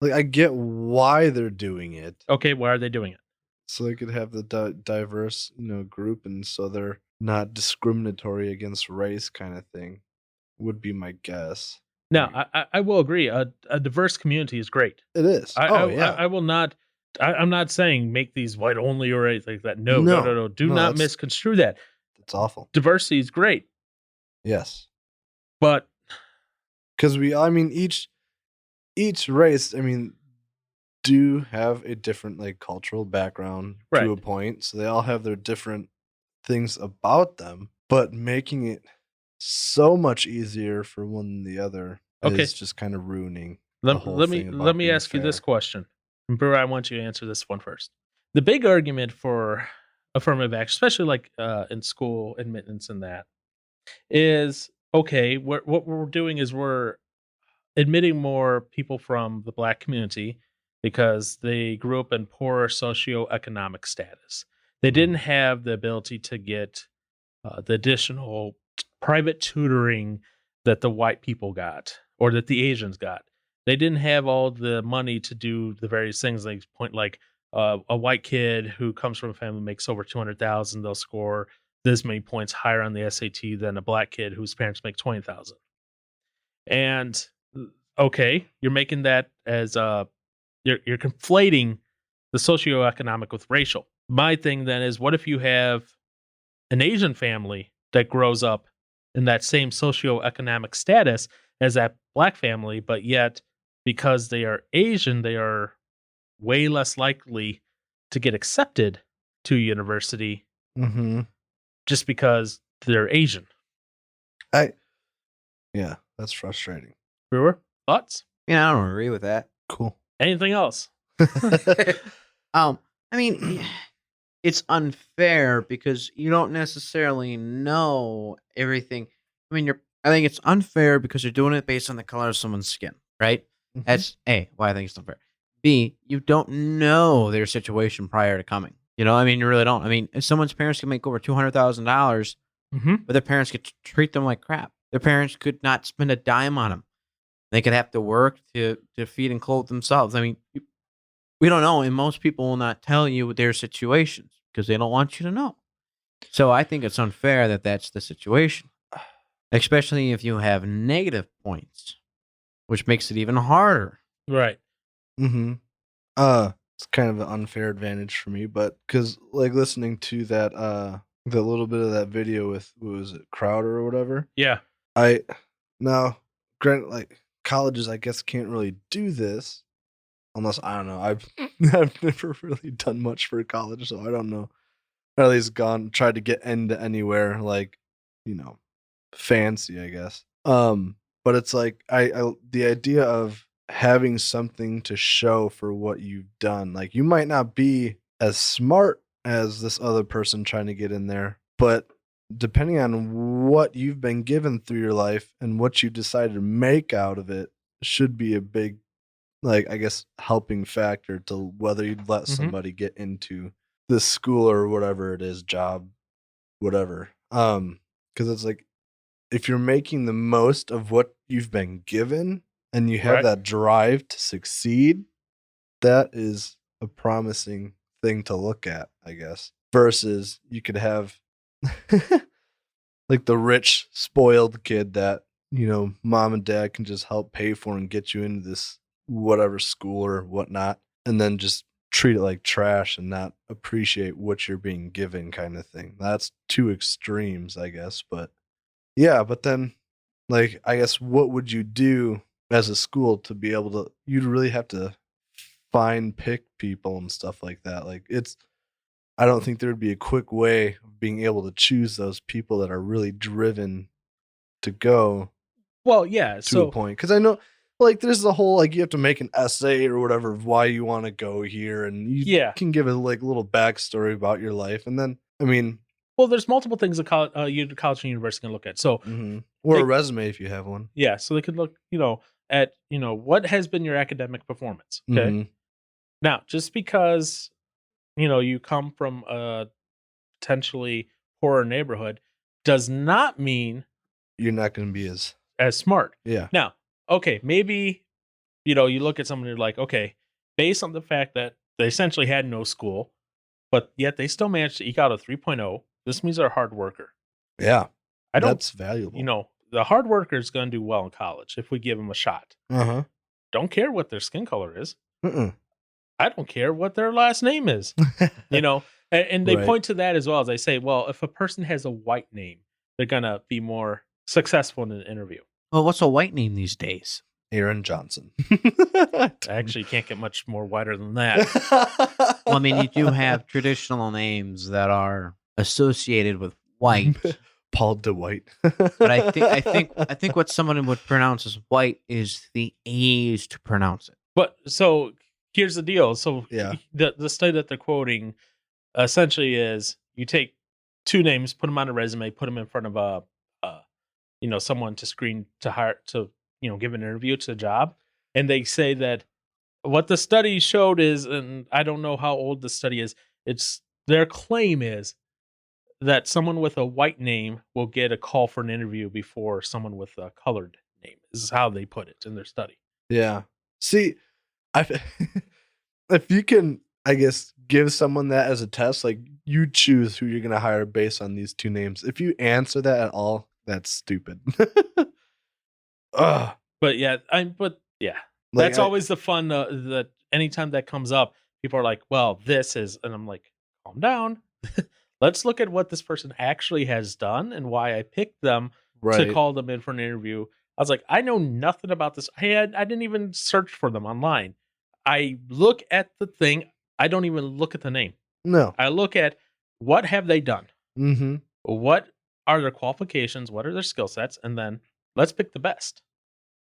Speaker 2: Like, I get why they're doing it.
Speaker 1: Okay, why are they doing it?
Speaker 2: So they could have the diverse, group, and so they're not discriminatory against race kind of thing, would be my guess.
Speaker 1: Now, I will agree. A diverse community is great.
Speaker 2: It is.
Speaker 1: I will not. I'm not saying make these white only or anything like that. No. Do not misconstrue that.
Speaker 2: That's awful.
Speaker 1: Diversity is great.
Speaker 2: Yes.
Speaker 1: But
Speaker 2: because each race, do have a different cultural background to a point. So they all have their different things about them, but making it so much easier for one than the other is just kind of ruining the whole thing.
Speaker 1: Let me ask you this question. Brewer, I want you to answer this one first. The big argument for affirmative action, especially in school admittance and that, is okay, what we're doing is we're admitting more people from the black community because they grew up in poor socioeconomic status. They didn't have the ability to get the additional private tutoring that the white people got or that the Asians got. They didn't have all the money to do the various things a white kid who comes from a family makes over 200,000, they'll score this many points higher on the SAT than a black kid whose parents make 20,000. And okay, you're making that as you're conflating the socioeconomic with racial. My thing then is, what if you have an Asian family that grows up in that same socioeconomic status as that black family, but yet because they are Asian, they are way less likely to get accepted to university just because they're Asian.
Speaker 2: Yeah, that's frustrating.
Speaker 1: Brewer, thoughts?
Speaker 3: Yeah, I don't agree with that.
Speaker 2: Cool.
Speaker 1: Anything else?
Speaker 3: I mean, it's unfair because you don't necessarily know everything. I mean, I think it's unfair because you're doing it based on the color of someone's skin, right? That's A, why I think it's unfair. B, you don't know their situation prior to coming. You know, I mean, you really don't. I mean, if someone's parents can make over $200,000, but their parents could treat them like crap. Their parents could not spend a dime on them. They could have to work to feed and clothe themselves. I mean, we don't know, and most people will not tell you their situations because they don't want you to know. So I think it's unfair that that's the situation, especially if you have negative points, which makes it even harder.
Speaker 1: Right.
Speaker 2: It's kind of an unfair advantage for me, but because like listening to that the little bit of that video with, what was it, Crowder or whatever?
Speaker 1: Yeah.
Speaker 2: Now, granted, like colleges, I guess, can't really do this unless, I don't know. I've never really done much for college, so I don't know. Or at least tried to get into anywhere like, fancy, I guess. But it's like the idea of having something to show for what you've done. Like, you might not be as smart as this other person trying to get in there, but depending on what you've been given through your life and what you decide to make out of it should be a big, like, I guess, helping factor to whether you'd let somebody get into this school or whatever it is, job, whatever. Because it's like, if you're making the most of what you've been given and you have that drive to succeed, that is a promising thing to look at, I guess. Versus you could have like the rich, spoiled kid that, mom and dad can just help pay for and get you into this whatever school or whatnot, and then just treat it like trash and not appreciate what you're being given, kind of thing. That's two extremes, I guess. But yeah, but then, like, I guess, what would you do as a school to be able to, you'd really have to pick people and stuff like that. Like, I don't think there would be a quick way of being able to choose those people that are really driven to go.
Speaker 1: Well, yeah,
Speaker 2: to a point. Because I know, like, there's the whole, like, you have to make an essay or whatever of why you want to go here, and you can give a little backstory about your life, and then, I mean,
Speaker 1: well, there's multiple things a college and university can look at. So,
Speaker 2: or a resume if you have one.
Speaker 1: Yeah, so they could look, at what has been your academic performance. Okay, now just because you come from a potentially poorer neighborhood does not mean
Speaker 2: you're not going to be
Speaker 1: as smart.
Speaker 2: Yeah.
Speaker 1: Now, okay, maybe you look at someone and you're like, okay, based on the fact that they essentially had no school, but yet they still managed to eke out a 3.0. This means they're a hard worker.
Speaker 2: Yeah, that's valuable.
Speaker 1: The hard worker is going to do well in college if we give them a shot. Don't care what their skin color is. I don't care what their last name is. And they point to that as well, as they say, well, if a person has a white name, they're going to be more successful in an interview.
Speaker 3: Well, what's a white name these days?
Speaker 2: Aaron Johnson.
Speaker 1: Actually, you can't get much more whiter than that.
Speaker 3: Well, I mean, you do have traditional names that are associated with white.
Speaker 2: Paul DeWhite.
Speaker 3: But I think what someone would pronounce as white is the A's to pronounce it.
Speaker 1: But so here's the deal. So the study that they're quoting essentially is you take two names, put them on a resume, put them in front of someone to screen to hire to give an interview to a job, and they say that what the study showed is, and I don't know how old the study is, it's their claim is that someone with a white name will get a call for an interview before someone with a colored name. This is how they put it in their study.
Speaker 2: Yeah. See, if you can, I guess, give someone that as a test, like, you choose who you're going to hire based on these two names. If you answer that at all, that's stupid.
Speaker 1: But yeah, that's always the fun. That anytime that comes up, people are like, "Well, this is," and I'm like, "Calm down. Let's look at what this person actually has done and why I picked them to call them in for an interview. I was like, I know nothing about this. I didn't even search for them online. I look at the thing. I don't even look at the name.
Speaker 2: No.
Speaker 1: I look at what have they done?
Speaker 2: Mm-hmm.
Speaker 1: What are their qualifications? What are their skill sets? And then let's pick the best.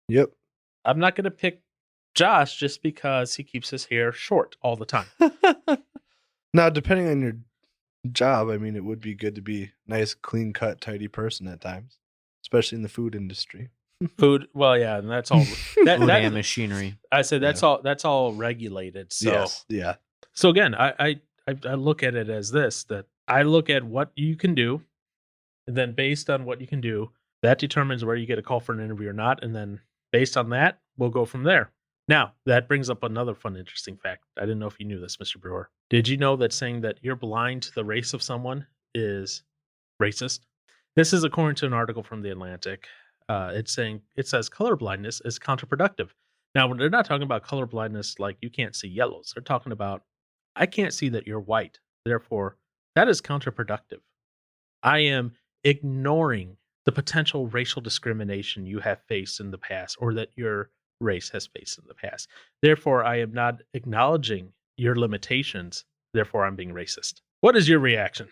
Speaker 2: Yep.
Speaker 1: I'm not going to pick Josh just because he keeps his hair short all the time.
Speaker 2: Now, depending on your job, I mean, it would be good to be nice, clean cut, tidy person at times, especially in the food industry.
Speaker 1: Food, well, yeah, and that's all.
Speaker 3: Food and machinery.
Speaker 1: I said that's all regulated. So
Speaker 2: yes, yeah.
Speaker 1: So again, I look at it as this: that I look at what you can do, and then based on what you can do, that determines where you get a call for an interview or not, and then based on that, we'll go from there. Now, that brings up another fun, interesting fact. I didn't know if you knew this, Mr. Brewer. Did you know that saying that you're blind to the race of someone is racist? This is according to an article from The Atlantic. It says colorblindness is counterproductive. Now, they're not talking about colorblindness like you can't see yellows. They're talking about, I can't see that you're white. Therefore, that is counterproductive. I am ignoring the potential racial discrimination you have faced in the past, or that your race has faced in the past. Therefore, I am not acknowledging your limitations. Therefore, I'm being racist. What is your reaction?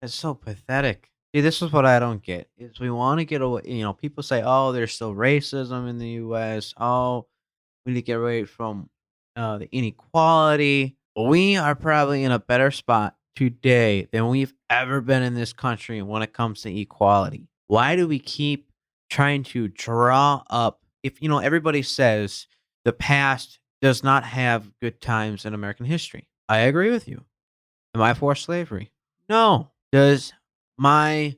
Speaker 3: It's so pathetic. See, this is what I don't get. Is we want to get away. People say, "Oh, there's still racism in the U.S. Oh, we need to get away from the inequality." We are probably in a better spot today than we've ever been in this country when it comes to equality. Why do we keep trying to draw up? If everybody says the past does not have good times in American history. I agree with you. Am I for slavery? No. Does my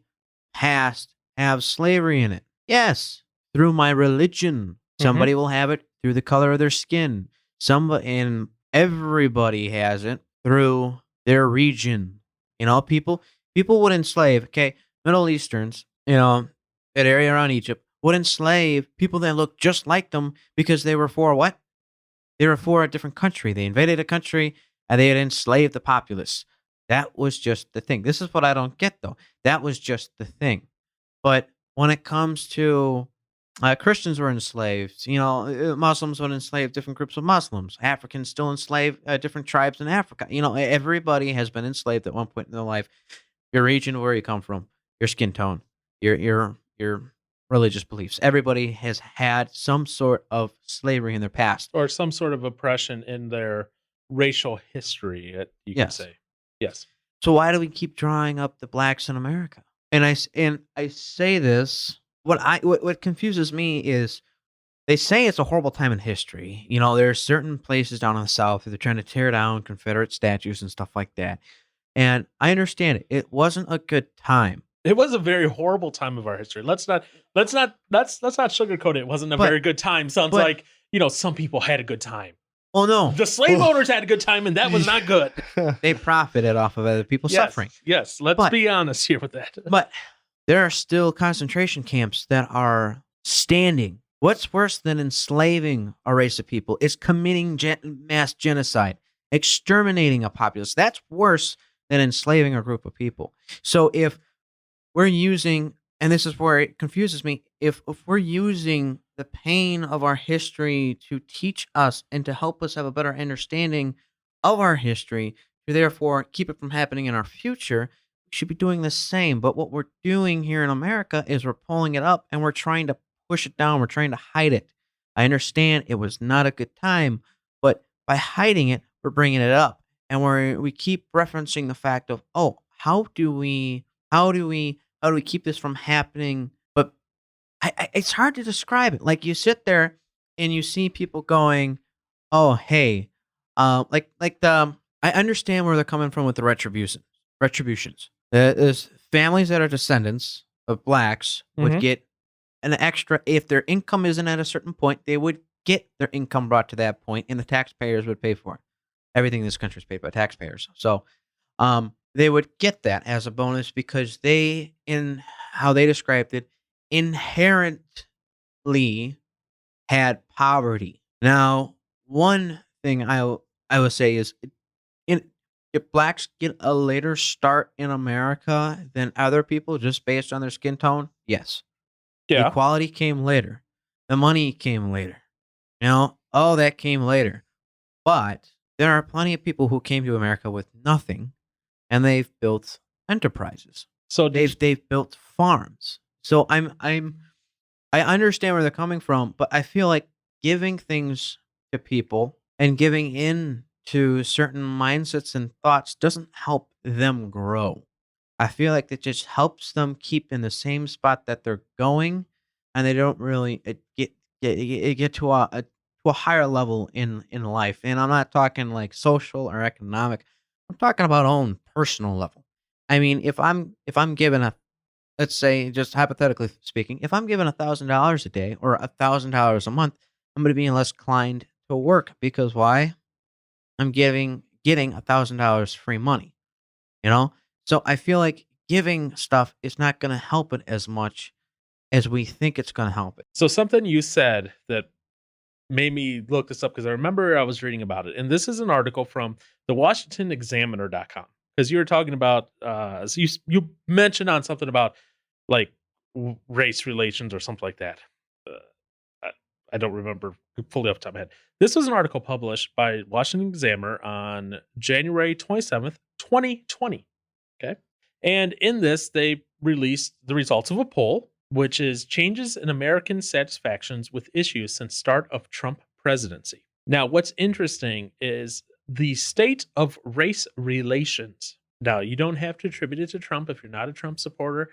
Speaker 3: past have slavery in it? Yes. Through my religion. Somebody will have it through the color of their skin. And everybody has it through their region. People would enslave, Middle Easterns, that area around Egypt, would enslave people that looked just like them because they were for what? They were for a different country. They invaded a country and they had enslaved the populace. That was just the thing. This is what I don't get, though. That was just the thing. But when it comes to Christians were enslaved, Muslims would enslave different groups of Muslims. Africans still enslave different tribes in Africa. Everybody has been enslaved at one point in their life. Your region, where you come from, your skin tone, your religious beliefs. Everybody has had some sort of slavery in their past.
Speaker 1: Or some sort of oppression in their racial history, you could say. Yes.
Speaker 3: So why do we keep drawing up the blacks in America? And I say this, what confuses me is they say it's a horrible time in history. There are certain places down in the South that they're trying to tear down Confederate statues and stuff like that. And I understand it. It wasn't a good time.
Speaker 1: It was a very horrible time of our history. Let's not sugarcoat it. It wasn't a very good time. Sounds like, some people had a good time.
Speaker 3: Well, no.
Speaker 1: The slave owners had a good time, and that was not good.
Speaker 3: They profited off of other people's suffering.
Speaker 1: Yes, let's be honest here with that.
Speaker 3: But there are still concentration camps that are standing. What's worse than enslaving a race of people is committing mass genocide, exterminating a populace. That's worse than enslaving a group of people. So if we're using, and this is where it confuses me, if we're using the pain of our history to teach us and to help us have a better understanding of our history, to therefore keep it from happening in our future, we should be doing the same. But what we're doing here in America is we're pulling it up and we're trying to push it down. We're trying to hide it. I understand it was not a good time, but by hiding it, we're bringing it up. And we keep referencing the fact of, how do we keep this from happening? But it's hard to describe it. Like you sit there and you see people going, "Oh, hey," I understand where they're coming from with the retributions. There's families that are descendants of blacks would get an extra if their income isn't at a certain point. They would get their income brought to that point, and the taxpayers would pay for it. Everything in this country is paid by taxpayers, so they would get that as a bonus because they, in how they described it, inherently had poverty. Now, one thing I would say is, if blacks get a later start in America than other people just based on their skin tone, yes,
Speaker 1: Yeah.
Speaker 3: Equality came later. The money came later. All that came later. But there are plenty of people who came to America with nothing, and they've built enterprises.
Speaker 1: So
Speaker 3: they've built farms. So I understand where they're coming from, but I feel like giving things to people and giving in to certain mindsets and thoughts doesn't help them grow. I feel like it just helps them keep in the same spot that they're going, and they don't really get to a higher level in life. And I'm not talking like social or economic. I'm talking about own personal level. I mean, if I'm given let's say, just hypothetically speaking, if I'm given $1,000 a day or $1,000 a month, I'm going to be less inclined to work because why? I'm getting $1,000 free money. So I feel like giving stuff is not going to help it as much as we think it's going to help it.
Speaker 1: So something you said that made me look this up because I remember I was reading about it, and this is an article from the WashingtonExaminer.com, because you were talking about so you mentioned on something about like race relations or something like that. I don't remember fully off the top of my head. This was an article published by Washington Examiner on January 27th, 2020. Okay. And in this, they released the results of a poll, which is changes in American satisfactions with issues since start of Trump presidency. Now, what's interesting is the state of race relations. Now, you don't have to attribute it to Trump if you're not a Trump supporter.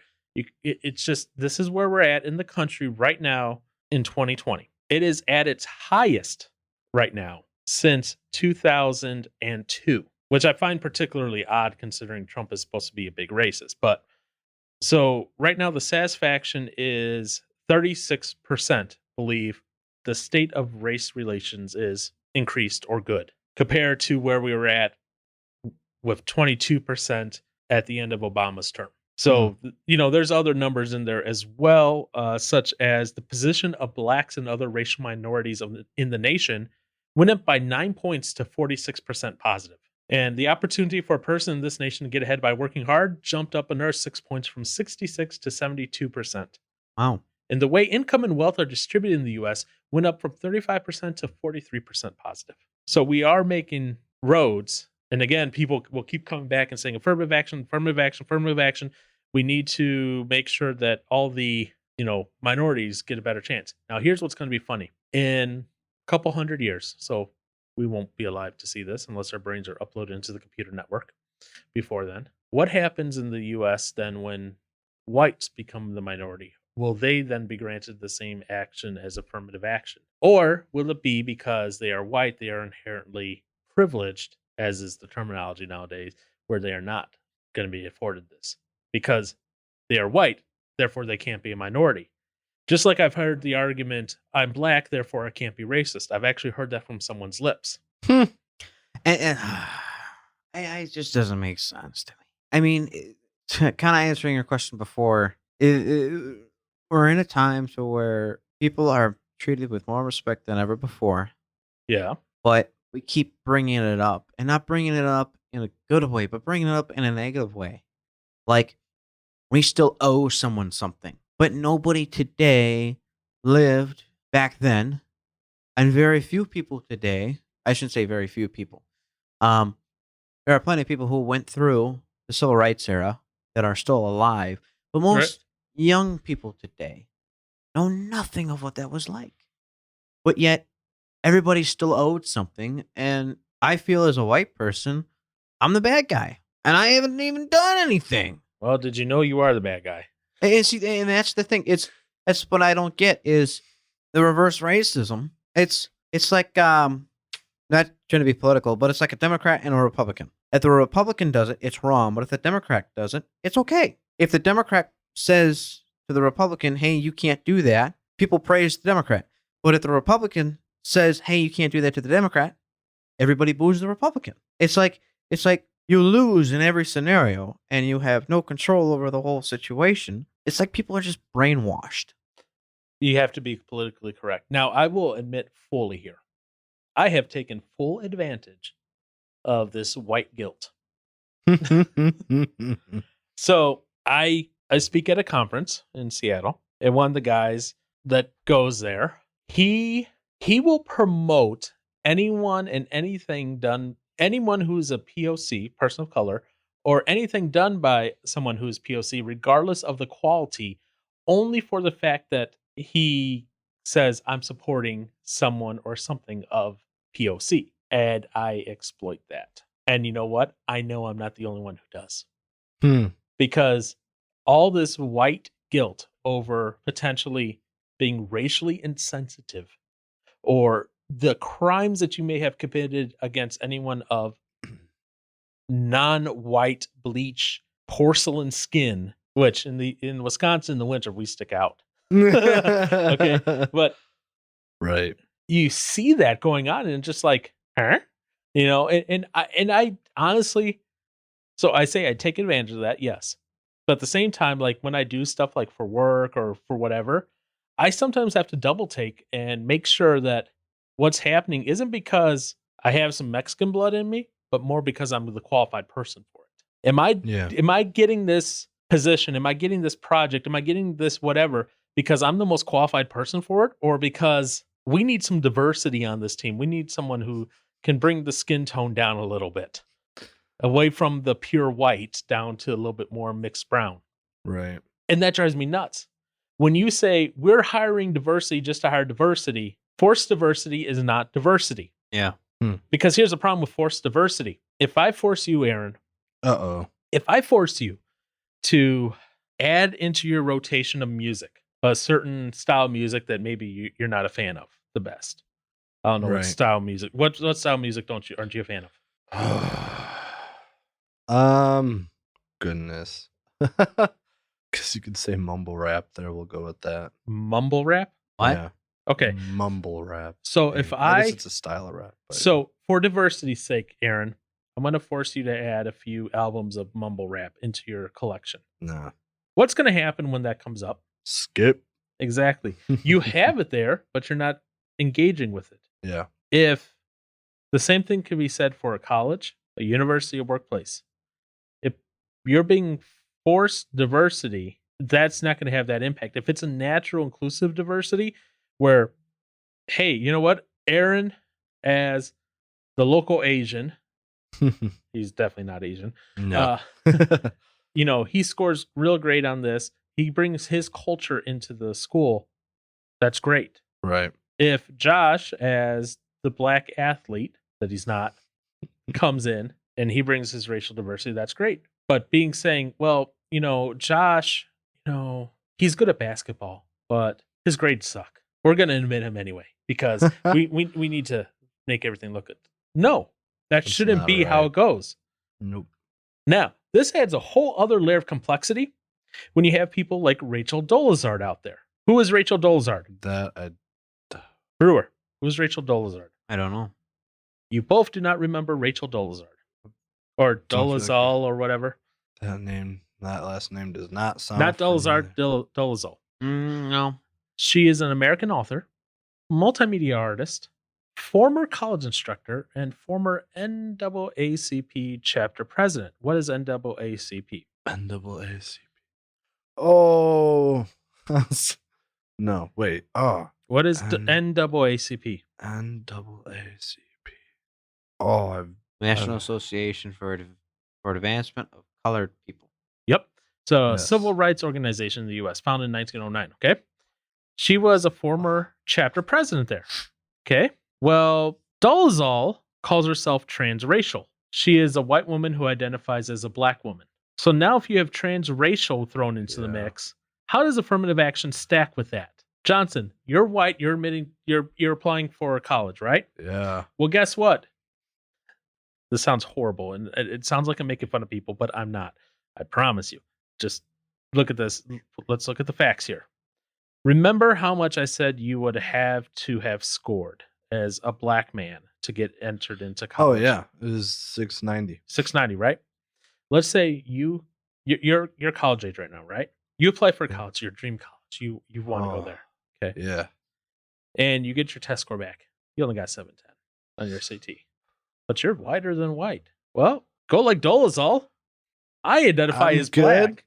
Speaker 1: It's just, this is where we're at in the country right now in 2020. It is at its highest right now since 2002, which I find particularly odd considering Trump is supposed to be a big racist. But so right now the satisfaction is 36% believe the state of race relations is increased or good, compared to where we were at with 22% at the end of Obama's term. So, there's other numbers in there as well, such as the position of blacks and other racial minorities in the nation went up by 9 points to 46% positive. And the opportunity for a person in this nation to get ahead by working hard jumped up another 6 points from 66 to 72%.
Speaker 3: Wow.
Speaker 1: And the way income and wealth are distributed in the U.S. went up from 35% to 43% positive. So we are making roads. And again, people will keep coming back and saying affirmative action, affirmative action, affirmative action. We need to make sure that all the, minorities get a better chance. Now, here's what's going to be funny. In a couple hundred years, so we won't be alive to see this unless our brains are uploaded into the computer network before then. What happens in the U.S. then when whites become the minority? Will they then be granted the same action as affirmative action? Or will it be because they are white, they are inherently privileged, as is the terminology nowadays, where they are not going to be afforded this? Because they are white, therefore they can't be a minority. Just like I've heard the argument, I'm black, therefore I can't be racist. I've actually heard that from someone's lips.
Speaker 3: And it just doesn't make sense to me. I mean, kind of answering your question before, we're in a time to where people are treated with more respect than ever before.
Speaker 1: Yeah.
Speaker 3: But we keep bringing it up, and not bringing it up in a good way, but bringing it up in a negative way. Like, we still owe someone something, but nobody today lived back then, and very few people today, I shouldn't say very few people, there are plenty of people who went through the civil rights era that are still alive, but most young people today know nothing of what that was like. But yet, everybody still owed something, and I feel as a white person, I'm the bad guy, and I haven't even done anything.
Speaker 1: Well, did you know you are the bad guy?
Speaker 3: And that's the thing. That's what I don't get is the reverse racism. It's like not trying to be political, but it's like a Democrat and a Republican. If the Republican does it, it's wrong. But if the Democrat does it, it's okay. If the Democrat says to the Republican, "Hey, you can't do that," people praise the Democrat. But if the Republican says, "Hey, you can't do that" to the Democrat, everybody boos the Republican. It's like you lose in every scenario, and you have no control over the whole situation. It's like people are just brainwashed.
Speaker 1: You have to be politically correct. Now, I will admit fully here, I have taken full advantage of this white guilt. So I speak at a conference in Seattle, and one of the guys that goes there, he will promote anyone and anything done, anyone who's a POC, person of color, or anything done by someone who's POC, regardless of the quality, only for the fact that he says, I'm supporting someone or something of POC. And I exploit that. And you know what? I know I'm not the only one who does. Because all this white guilt over potentially being racially insensitive or the crimes that you may have committed against anyone of non-white bleach porcelain skin, which in Wisconsin in the winter we stick out. Okay, but
Speaker 2: right,
Speaker 1: you see that going on and just like, huh? You know, and I honestly, so I say I take advantage of that, yes. But at the same time, like when I do stuff like for work or for whatever, I sometimes have to double take and make sure that what's happening isn't because I have some Mexican blood in me, but more because I'm the qualified person for it. Am I getting this position? Am I getting this project? Am I getting this whatever because I'm the most qualified person for it, or because we need some diversity on this team? We need someone who can bring the skin tone down a little bit, away from the pure white down to a little bit more mixed brown.
Speaker 2: Right.
Speaker 1: And that drives me nuts. When you say we're hiring diversity just to hire diversity, forced diversity is not diversity.
Speaker 3: Yeah.
Speaker 1: Because here's the problem with forced diversity. If I force you, Aaron, if I force you to add into your rotation of music a certain style of music that maybe you're not a fan of the best. I don't know what style of music. What style of music aren't you a fan
Speaker 2: of? Goodness. Because you could say mumble rap there. We'll go with that.
Speaker 1: Mumble rap?
Speaker 3: What?
Speaker 2: Yeah.
Speaker 1: Okay.
Speaker 2: Mumble rap.
Speaker 1: So
Speaker 2: I guess it's a style of rap.
Speaker 1: So for diversity's sake, Aaron, I'm going to force you to add a few albums of mumble rap into your collection.
Speaker 2: Nah.
Speaker 1: What's going to happen when that comes up?
Speaker 2: Skip.
Speaker 1: Exactly. You have it there, but you're not engaging with it.
Speaker 2: Yeah.
Speaker 1: If the same thing can be said for a college, a university, a workplace, if you're being forced diversity, that's not going to have that impact. If it's a natural, inclusive diversity where, hey, you know what? Aaron, as the local Asian, he's definitely not Asian.
Speaker 2: No.
Speaker 1: You know, he scores real great on this. He brings his culture into the school. That's great.
Speaker 2: Right.
Speaker 1: If Josh, as the black athlete that he's not, comes in and he brings his racial diversity, that's great. But saying, well, you know, Josh, you know, he's good at basketball, but his grades suck. We're going to admit him anyway because we need to make everything look good. No, that shouldn't be how it goes.
Speaker 2: Nope.
Speaker 1: Now, this adds a whole other layer of complexity when you have people like Rachel Dolezal out there. Who is Rachel Dolezal? Brewer. Who's Rachel Dolezal?
Speaker 3: I don't know.
Speaker 1: You both do not remember Rachel Dolezal. Or Dolezal or whatever.
Speaker 2: That last name does not sound
Speaker 1: Not Dolezal, Dolezal.
Speaker 3: No.
Speaker 1: She is an American author, multimedia artist, former college instructor, and former NAACP chapter president. What is NAACP?
Speaker 2: NAACP. Oh. No, wait. Oh.
Speaker 1: What is the NAACP?
Speaker 2: NAACP. Oh,
Speaker 3: National Association for Advancement of Colored People.
Speaker 1: Yep. It's a civil rights organization in the U.S. founded in 1909. Okay. She was a former chapter president there. Okay. Well, Dolezal calls herself transracial. She is a white woman who identifies as a black woman. So now if you have transracial thrown into the mix, how does affirmative action stack with that? Johnson, you're white, you're admitting you're applying for a college, right?
Speaker 2: Yeah.
Speaker 1: Well, guess what? This sounds horrible and it sounds like I'm making fun of people, but I'm not. I promise you. Just look at this. Let's look at the facts here. Remember how much I said you would have to have scored as a black man to get entered into college?
Speaker 2: Oh yeah, it was 690.
Speaker 1: 690, right? Let's say you're college age right now, right? You apply for college, your dream college. You want to go there. Okay.
Speaker 2: Yeah.
Speaker 1: And you get your test score back. You only got 710 on your SAT. But you're whiter than white. Well, go like Dolezal. I identify as black.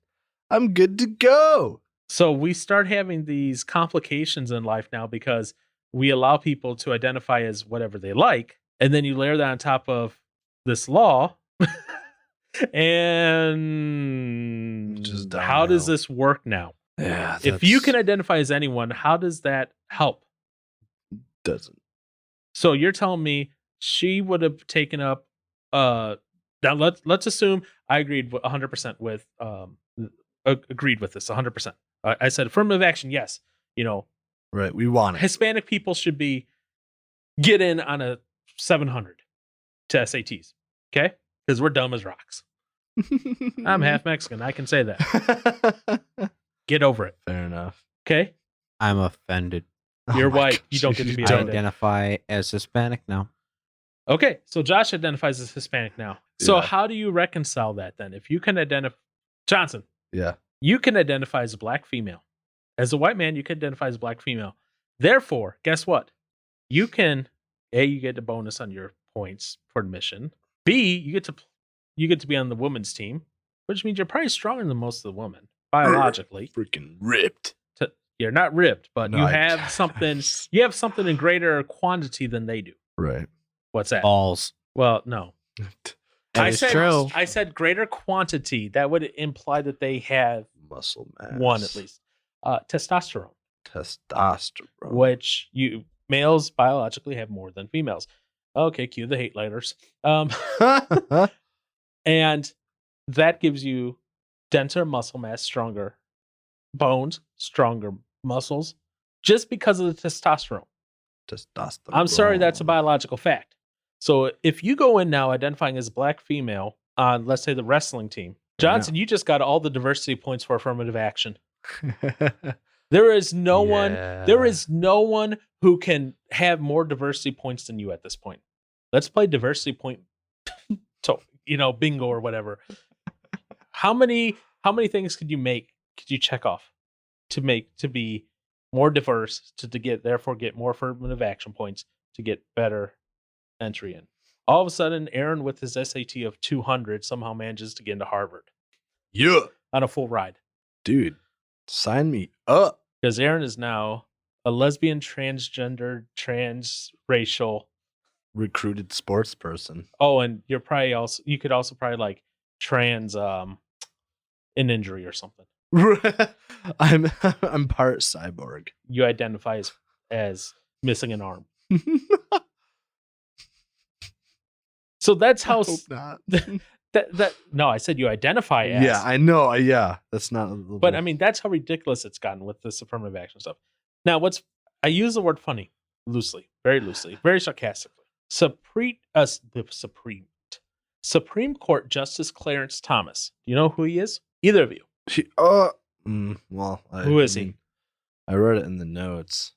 Speaker 2: I'm good to go.
Speaker 1: So we start having these complications in life now because we allow people to identify as whatever they like, and then you layer that on top of this law. And
Speaker 2: Just
Speaker 1: how does
Speaker 2: downhill.
Speaker 1: this work now?
Speaker 2: Yeah.
Speaker 1: If you can identify as anyone, how does that help?
Speaker 2: Doesn't.
Speaker 1: So you're telling me she would have taken up now let's assume I agreed 100% with agreed with this 100%. I said affirmative action, yes.
Speaker 2: Right. We want it.
Speaker 1: Hispanic people should get in on a 700 to SATs. Okay? Because we're dumb as rocks. I'm half Mexican. I can say that. Get over it.
Speaker 2: Fair enough.
Speaker 1: Okay?
Speaker 3: I'm offended.
Speaker 1: You're
Speaker 2: my
Speaker 1: white.
Speaker 2: gosh,
Speaker 1: You don't get to be
Speaker 3: I
Speaker 1: offended.
Speaker 3: identify as Hispanic now.
Speaker 1: Okay, so Josh identifies as Hispanic now. So
Speaker 2: Yeah.
Speaker 1: how do you reconcile that then? If you can identify, Johnson,
Speaker 2: Yeah.
Speaker 1: you can identify as a black female. As a white man, you can identify as a black female. Therefore, guess what? You can, A, you get a bonus on your points for admission. B, you get to be on the women's team, which means you're probably stronger than most of the women biologically.
Speaker 2: Freaking ripped.
Speaker 1: You're not ripped, but
Speaker 2: No,
Speaker 1: you
Speaker 2: I-
Speaker 1: have something. You have something in greater quantity than they do.
Speaker 2: Right.
Speaker 1: What's that?
Speaker 3: Balls.
Speaker 1: Well, no.
Speaker 3: That is true.
Speaker 1: I said greater quantity. That would imply that they have
Speaker 2: Muscle mass.
Speaker 1: one at least. Testosterone,
Speaker 2: Testosterone.
Speaker 1: which males biologically have more than females. Okay, cue the hate letters. And that gives you denser muscle mass, stronger bones, stronger muscles, just because of the testosterone.
Speaker 2: Testosterone.
Speaker 1: I'm sorry, that's a biological fact. So if you go in now identifying as a black female on, let's say, the wrestling team, Johnson, you just got all the diversity points for affirmative action. There is no one. There is no one who can have more diversity points than you at this point. Let's play diversity point, bingo or whatever. How many things could you make? Could you check off to be more diverse therefore get more affirmative action points to get better entry in? All of a sudden, Aaron with his SAT of 200 somehow manages to get into Harvard.
Speaker 2: Yeah.
Speaker 1: On a full ride.
Speaker 2: Dude, sign me up.
Speaker 1: Because Aaron is now a lesbian, transgender, transracial
Speaker 2: recruited sports person.
Speaker 1: Oh, and you could also probably like trans an injury or something.
Speaker 2: I'm part cyborg.
Speaker 1: You identify as missing an arm. So that's how
Speaker 2: not.
Speaker 1: No, I said you identify as.
Speaker 2: Yeah, I know. Yeah, that's not.
Speaker 1: But I mean, that's how ridiculous it's gotten with this affirmative action stuff. Now, I use the word funny loosely, very sarcastically. Supreme Court Justice Clarence Thomas. Do you know who he is? Either of you?
Speaker 2: Well,
Speaker 1: who is he?
Speaker 2: I read it in the notes.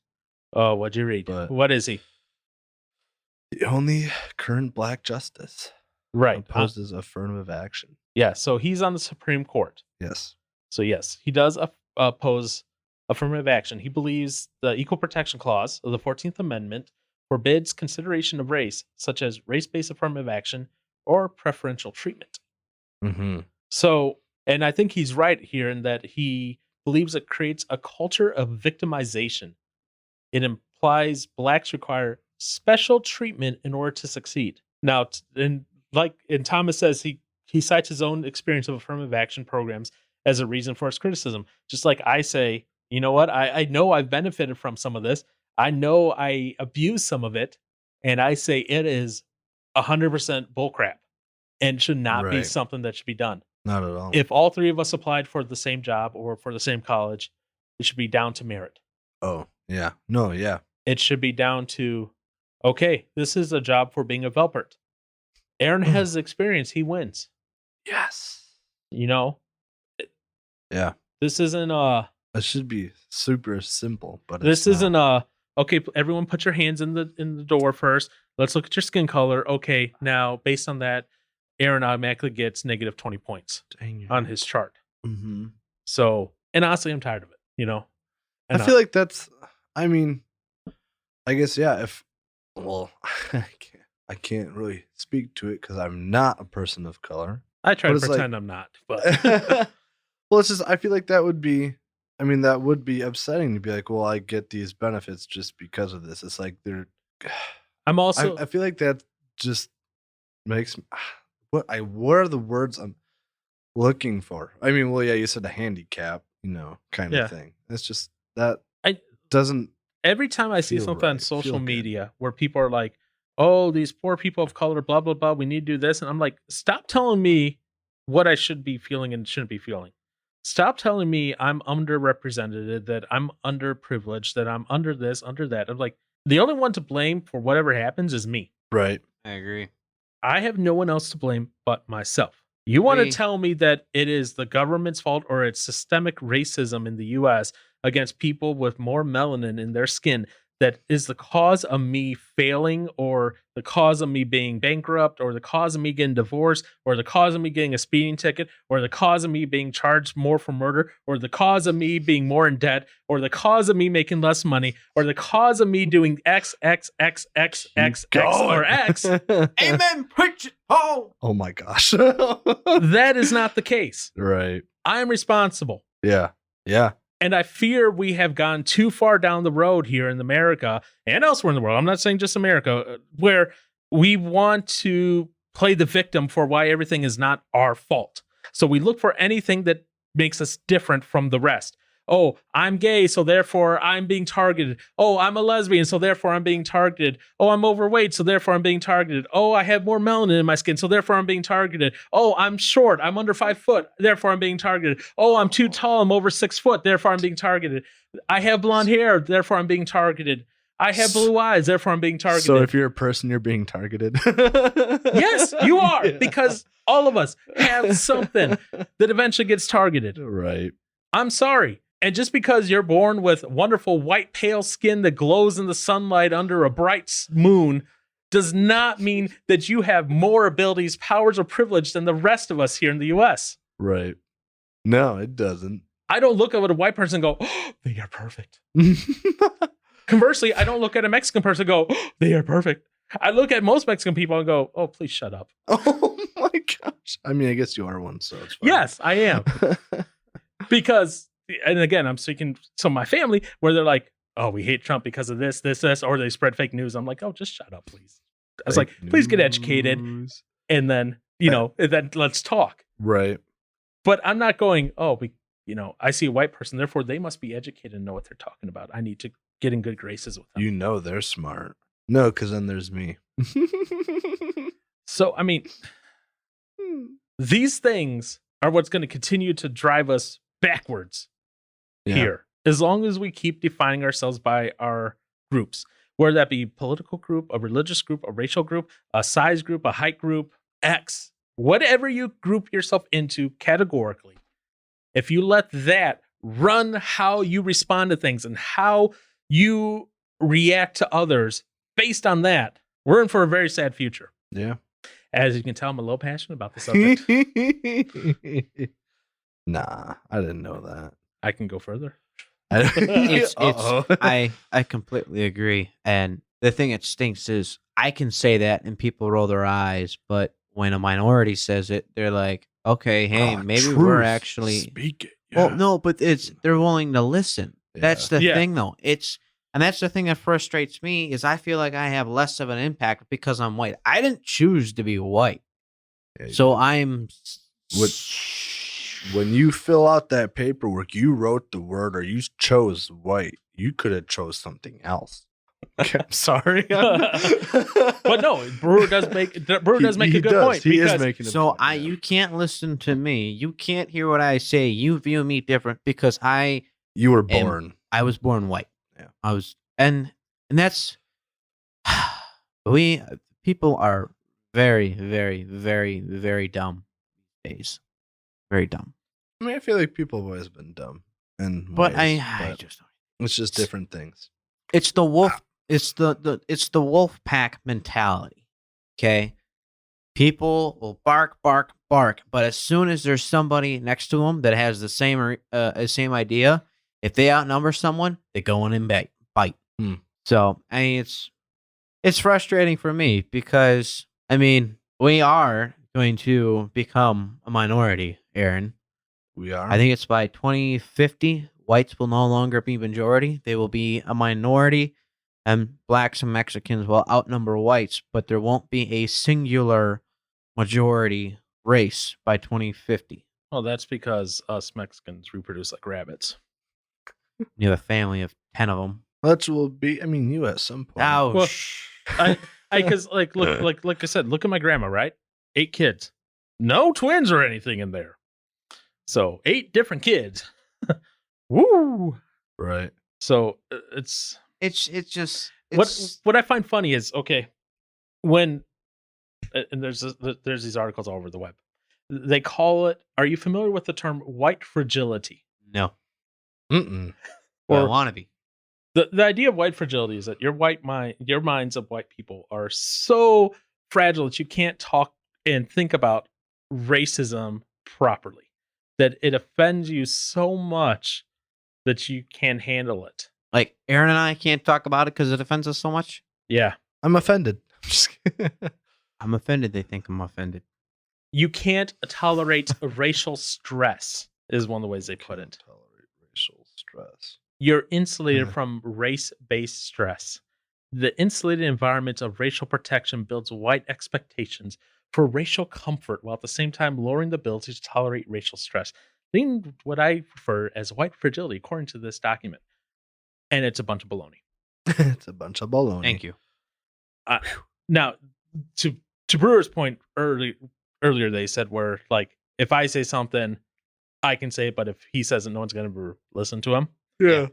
Speaker 1: Oh, what'd you read? What is he?
Speaker 2: The only current black justice.
Speaker 1: Right.
Speaker 2: Opposes affirmative action.
Speaker 1: Yeah, so he's on the Supreme Court.
Speaker 2: Yes.
Speaker 1: So yes, he does oppose affirmative action. He believes the Equal Protection Clause of the 14th Amendment forbids consideration of race, such as race-based affirmative action or preferential treatment.
Speaker 2: Mm-hmm.
Speaker 1: So, and I think he's right here in that he believes it creates a culture of victimization. It implies blacks require special treatment in order to succeed. Now, and Thomas says he cites his own experience of affirmative action programs as a reason for his criticism. Just like I say, you know what? I know I've benefited from some of this. I know I abuse some of it. And I say it is 100% bullcrap and should not be something that should be done.
Speaker 2: Not at all.
Speaker 1: If all three of us applied for the same job or for the same college, it should be down to merit.
Speaker 2: Oh, yeah. No, yeah.
Speaker 1: It should be down to, okay, this is a job for being a Velpert. Aaron has experience. He wins.
Speaker 2: Yes.
Speaker 1: You know?
Speaker 2: Yeah.
Speaker 1: This isn't
Speaker 2: it should be super simple, but
Speaker 1: this isn't okay, everyone put your hands in the door first. Let's look at your skin color. Okay, now based on that, Aaron automatically gets negative 20 points on his chart.
Speaker 2: Mm-hmm.
Speaker 1: So, and honestly, I'm tired of it, you know?
Speaker 2: I feel like I guess, yeah, I can't really speak to it because I'm not a person of color.
Speaker 1: I try to pretend I'm not, but
Speaker 2: well, it's just I feel like that would be I mean, that would be upsetting to be like, well, I get these benefits just because of this. It's like they're.
Speaker 1: I'm also.
Speaker 2: I feel like that just makes what are the words I'm looking for? I mean, well, yeah, you said a handicap, kind of thing. It's just that doesn't.
Speaker 1: Every time I see something on social media where people are like, "Oh, these poor people of color, blah blah blah, we need to do this," and I'm like, stop telling me what I should be feeling and shouldn't be feeling. Stop telling me I'm underrepresented, that I'm underprivileged, that I'm under this, under that. I'm like, the only one to blame for whatever happens is me.
Speaker 2: Right.
Speaker 3: I agree.
Speaker 1: I have no one else to blame but myself. You want to tell me that it is the government's fault or it's systemic racism in the US against people with more melanin in their skin that is the cause of me failing, or the cause of me being bankrupt, or the cause of me getting divorced, or the cause of me getting a speeding ticket, or the cause of me being charged more for murder, or the cause of me being more in debt, or the cause of me making less money, or the cause of me doing X, X, X, X, X, X, or X.
Speaker 3: Amen. Preach it.
Speaker 2: Oh my gosh.
Speaker 1: That is not the case.
Speaker 2: Right.
Speaker 1: I am responsible.
Speaker 2: Yeah. Yeah.
Speaker 1: And I fear we have gone too far down the road here in America and elsewhere in the world. I'm not saying just America, where we want to play the victim for why everything is not our fault. So we look for anything that makes us different from the rest. Oh, I'm gay, so therefore I'm being targeted. Oh, I'm a lesbian, so therefore I'm being targeted. Oh, I'm overweight, so therefore I'm being targeted. Oh, I have more melanin in my skin, so therefore I'm being targeted. Oh, I'm short, I'm under 5 foot, therefore I'm being targeted. Oh, I'm too tall, I'm over 6 foot, therefore I'm being targeted. I have blonde hair, therefore I'm being targeted. I have blue eyes, therefore I'm being targeted.
Speaker 2: So if you're a person, you're being targeted.
Speaker 1: Yes, you are, because all of us have something that eventually gets targeted.
Speaker 2: Right.
Speaker 1: I'm sorry. And just because you're born with wonderful white pale skin that glows in the sunlight under a bright moon does not mean that you have more abilities, powers, or privilege than the rest of us here in the US.
Speaker 2: Right. No, it doesn't.
Speaker 1: I don't look at a white person and go, oh, they are perfect. Conversely, I don't look at a Mexican person and go, oh, they are perfect. I look at most Mexican people and go, oh, please shut up.
Speaker 2: Oh my gosh. I mean, I guess you are one, so it's fine.
Speaker 1: Yes, I am. Because... And again, I'm speaking to my family where they're like, oh, we hate Trump because of this, or they spread fake news. I'm like, oh, just shut up, please. I was like, please get educated. And then, then let's talk.
Speaker 2: Right.
Speaker 1: But I'm not going, I see a white person, therefore they must be educated and know what they're talking about. I need to get in good graces with them.
Speaker 2: They're smart. No, because then there's me.
Speaker 1: So, I mean, these things are what's going to continue to drive us backwards. Here, as long as we keep defining ourselves by our groups, whether that be political group, a religious group, a racial group, a size group, a height group, X, whatever you group yourself into categorically, if you let that run how you respond to things and how you react to others based on that, we're in for a very sad future.
Speaker 2: Yeah.
Speaker 1: As you can tell, I'm a little passionate about the subject.
Speaker 2: Nah, I didn't know that.
Speaker 1: I can go further.
Speaker 3: I completely agree. And the thing that stinks is I can say that and people roll their eyes, but when a minority says it, they're like, okay, hey, maybe we're actually
Speaker 2: speaking.
Speaker 3: Yeah. Well, no, but they're willing to listen. Yeah. That's the thing though. And that's the thing that frustrates me is I feel like I have less of an impact because I'm white. I didn't choose to be white. Yeah, so I'm
Speaker 2: when you fill out that paperwork, you wrote the word or you chose white. You could have chose something else. Okay, I'm sorry.
Speaker 1: But no, Brewer does make a good point.
Speaker 2: He is making a point.
Speaker 3: So you can't listen to me. You can't hear what I say. You view me different because
Speaker 2: you were born.
Speaker 3: I was born white.
Speaker 2: Yeah.
Speaker 3: I was and that's people are very, very, very, very dumb these days. Very dumb.
Speaker 2: I mean, I feel like people have always been dumb,
Speaker 3: but I just
Speaker 2: it's just different things.
Speaker 3: It's the wolf. It's the wolf pack mentality. Okay, people will bark, bark, bark, but as soon as there's somebody next to them that has the same idea, if they outnumber someone, they go in and bite. So I mean, it's frustrating for me because I mean we are going to become a minority, Aaron.
Speaker 2: We are.
Speaker 3: I think it's by 2050 whites will no longer be majority. They will be a minority, and blacks and Mexicans will outnumber whites, but there won't be a singular majority race by 2050.
Speaker 1: Well, that's because us Mexicans reproduce like rabbits.
Speaker 3: You have a family of 10 of them.
Speaker 2: Which will be, I mean, you at some point.
Speaker 3: Oh,
Speaker 1: well, because like I said, look at my grandma, right? 8 kids, no twins or anything in there. So 8 different kids. Woo!
Speaker 2: Right.
Speaker 1: So
Speaker 3: it's just
Speaker 1: what I find funny is, okay, when and there's these articles all over the web. They call it. Are you familiar with the term white fragility?
Speaker 3: No.
Speaker 2: Mm-mm.
Speaker 3: Or I want to be.
Speaker 1: The idea of white fragility is that your minds of white people are so fragile that you can't talk and think about racism properly. That it offends you so much that you can't handle it.
Speaker 3: Like Aaron and I can't talk about it because it offends us so much.
Speaker 1: Yeah,
Speaker 2: I'm offended.
Speaker 3: I'm offended. They think I'm offended.
Speaker 1: You can't tolerate racial stress. Is one of the ways they put it.
Speaker 2: Tolerate racial stress.
Speaker 1: You're insulated from race-based stress. The insulated environment of racial protection builds white expectations for racial comfort while at the same time lowering the ability to tolerate racial stress. Leading what I refer as white fragility, according to this document. And it's a bunch of baloney.
Speaker 2: It's a bunch of baloney.
Speaker 3: Thank you.
Speaker 1: Now, to Brewer's point earlier, they said where, like, if I say something, I can say it, but if he says it, no one's going to listen to him.
Speaker 2: Yeah.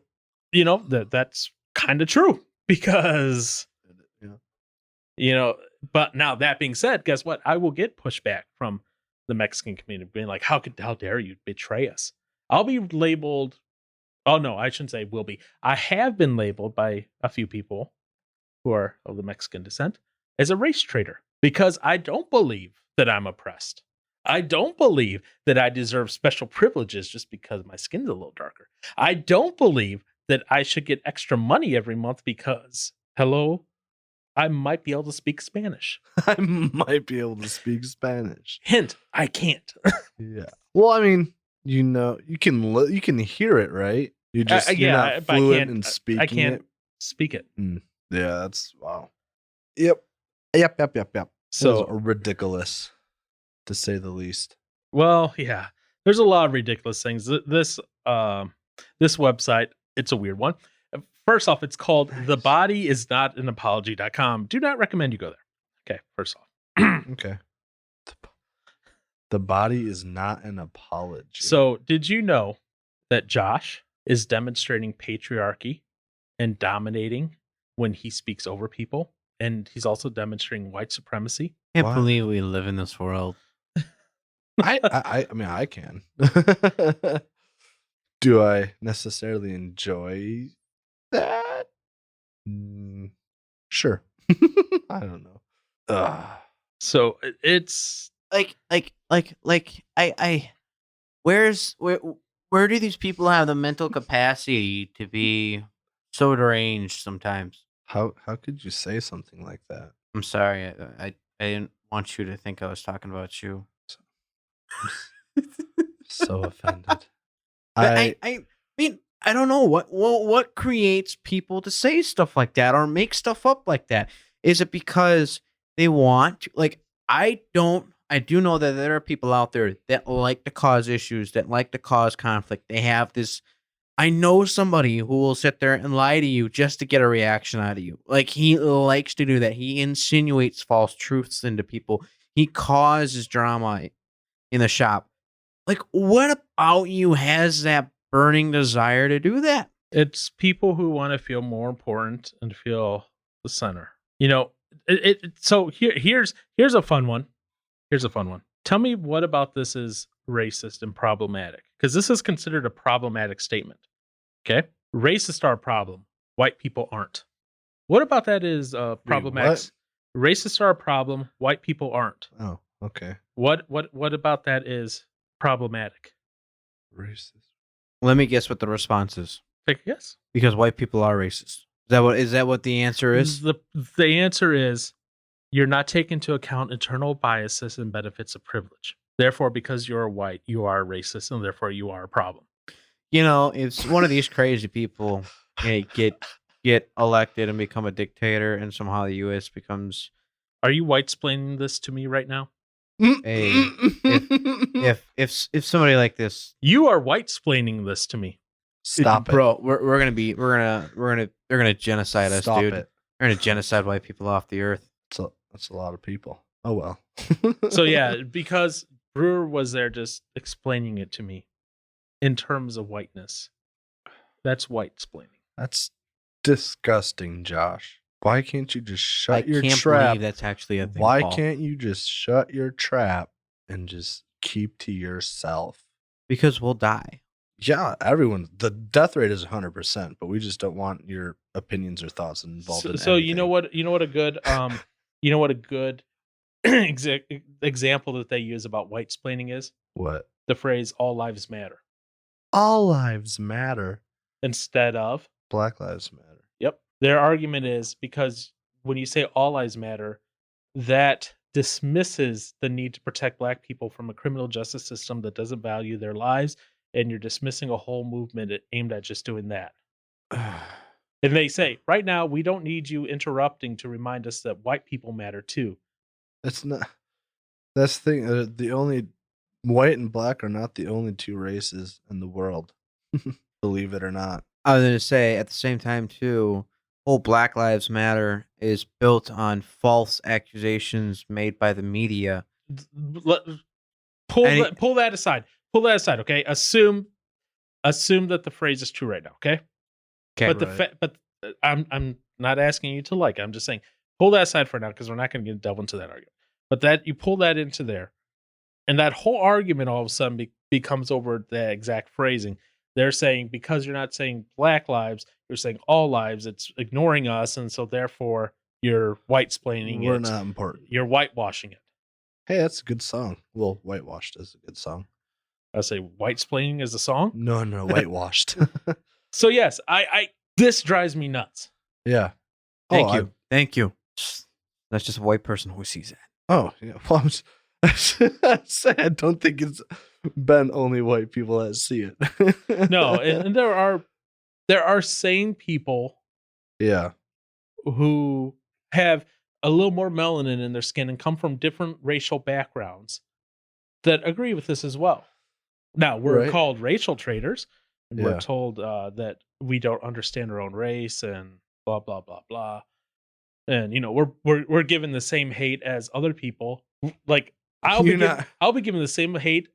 Speaker 1: You know, that's kind of true because, but now that being said, guess what? I will get pushback from the Mexican community being like, how dare you betray us? I'll be labeled. Oh, no, I shouldn't say will be. I have been labeled by a few people who are of the Mexican descent as a race traitor because I don't believe that I'm oppressed. I don't believe that I deserve special privileges just because my skin's a little darker. I don't believe that I should get extra money every month because, I might be able to speak Spanish.
Speaker 2: I might be able to speak Spanish.
Speaker 1: Hint, I can't.
Speaker 2: Yeah. Well, I mean, you can hear it, right? You're not fluent in speaking it.
Speaker 1: I can't speak it.
Speaker 2: Yeah, that's wow. Yep. So ridiculous, to say the least.
Speaker 1: Well, yeah. There's a lot of ridiculous things. This website, it's a weird one. First off, it's called thebodyisnotanapology.com. Do not recommend you go there. Okay, first off.
Speaker 2: Okay. The body is not an apology.
Speaker 1: So, did you know that Josh is demonstrating patriarchy and dominating when he speaks over people? And he's also demonstrating white supremacy.
Speaker 3: I can't believe we live in this world.
Speaker 2: I mean, I can. Do I necessarily enjoy that? Sure. I don't know.
Speaker 1: So it's
Speaker 3: where do these people have the mental capacity to be so deranged sometimes?
Speaker 2: How could you say something like that?
Speaker 3: I'm sorry. I didn't want you to think I was talking about you.
Speaker 2: So offended.
Speaker 3: I mean, I don't know what creates people to say stuff like that or make stuff up like that. Is it because they want to, like, I do know that there are people out there that like to cause issues, that like to cause conflict. They have this. I know somebody who will sit there and lie to you just to get a reaction out of you. Like, he likes to do that. He insinuates false truths into people. He causes drama in the shop. Like, what about you has that burning desire to do that?
Speaker 1: It's people who want to feel more important and feel the center. So here's a fun one. Tell me what about this is racist and problematic? Because this is considered a problematic statement. Okay? Racists are a problem. White people aren't. What about that is problematic? Racists are a problem. White people aren't.
Speaker 2: Oh, okay.
Speaker 1: What about that is problematic?
Speaker 2: Racist.
Speaker 3: Let me guess what the response is.
Speaker 1: Take a guess.
Speaker 3: Because white people are racist. Is that what the answer is?
Speaker 1: The answer is you're not taking into account internal biases and benefits of privilege. Therefore, because you're white, you are racist, and therefore you are a problem.
Speaker 3: if one of these crazy people get elected and become a dictator, and somehow the U.S. becomes.
Speaker 1: Are you white-splaining this to me right now?
Speaker 3: Hey, if somebody like this,
Speaker 1: you are white-splaining this to me.
Speaker 2: Stop it,
Speaker 3: bro. They're gonna genocide us,
Speaker 2: Stop
Speaker 3: dude.
Speaker 2: it.
Speaker 3: They're gonna genocide white people off the earth.
Speaker 2: That's a lot of people. Oh well.
Speaker 1: So yeah, because Brewer was there just explaining it to me in terms of whiteness. That's white-splaining.
Speaker 2: That's disgusting, Josh. Why can't you just shut your
Speaker 3: I can't
Speaker 2: trap?
Speaker 3: believe that's actually a thing.
Speaker 2: Why
Speaker 3: Paul.
Speaker 2: can't you just shut your trap and just keep to yourself?
Speaker 3: Because we'll die.
Speaker 2: Yeah, the death rate is 100%, but we just don't want your opinions or thoughts involved in
Speaker 1: So
Speaker 2: anything.
Speaker 1: you know what a good example that they use about white-splaining is?
Speaker 2: What?
Speaker 1: The phrase "all lives matter."
Speaker 2: All lives matter
Speaker 1: Instead of
Speaker 2: Black Lives Matter.
Speaker 1: Yep. Their argument is because when you say all lives matter, that dismisses the need to protect Black people from a criminal justice system that doesn't value their lives, and you're dismissing a whole movement aimed at just doing that. And they say, right now, we don't need you interrupting to remind us that white people matter too.
Speaker 2: That's the thing. The only white and black are not the only two races in the world. Believe it or not.
Speaker 3: I was going to say, at the same time, too, whole Black Lives Matter is built on false accusations made by the media.
Speaker 1: Pull that aside. Pull that aside, okay? Assume that the phrase is true right now, okay?
Speaker 3: Okay.
Speaker 1: But I'm not asking you to like it. I'm just saying, pull that aside for now because we're not going to delve into that argument. But that you pull that into there, and that whole argument all of a sudden becomes over the exact phrasing. They're saying because you're not saying Black lives, you're saying all lives. It's ignoring us, and so therefore you're white-splaining it.
Speaker 2: We're not important.
Speaker 1: You're whitewashing it.
Speaker 2: Hey, that's a good song. Well, whitewashed is a good song.
Speaker 1: I say white-splaining is a song?
Speaker 2: No, whitewashed.
Speaker 1: So yes, I this drives me nuts.
Speaker 2: Yeah.
Speaker 3: Thank you. That's just a white person who sees that.
Speaker 2: Oh, yeah. Well, I don't think it's been only white people that see it.
Speaker 1: No, and there are sane people,
Speaker 2: yeah,
Speaker 1: who have a little more melanin in their skin and come from different racial backgrounds that agree with this as well. Now we're called racial traitors, and we're told that we don't understand our own race and blah blah blah blah, and we're given the same hate as other people. Like I'll be given the same hate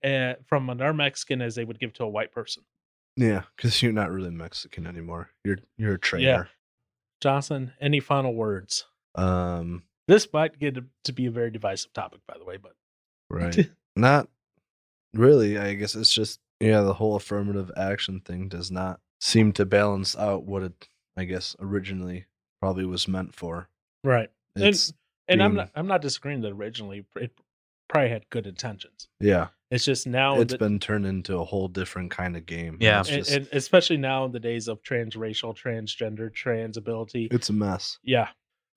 Speaker 1: from another Mexican as they would give to a white person.
Speaker 2: Yeah, because you're not really Mexican anymore. You're a traitor.
Speaker 1: Yeah. Johnson, any final words?
Speaker 2: This
Speaker 1: might get to be a very divisive topic, by the way, but
Speaker 2: right. Not really. I guess it's just the whole affirmative action thing does not seem to balance out what it, I guess, originally probably was meant for.
Speaker 1: Right. And I'm not disagreeing that originally it probably had good intentions.
Speaker 2: Yeah.
Speaker 1: It's just now
Speaker 2: it's been turned into a whole different kind of game.
Speaker 3: Yeah.
Speaker 1: And especially now in the days of transracial, transgender, transability.
Speaker 2: It's a mess.
Speaker 1: Yeah.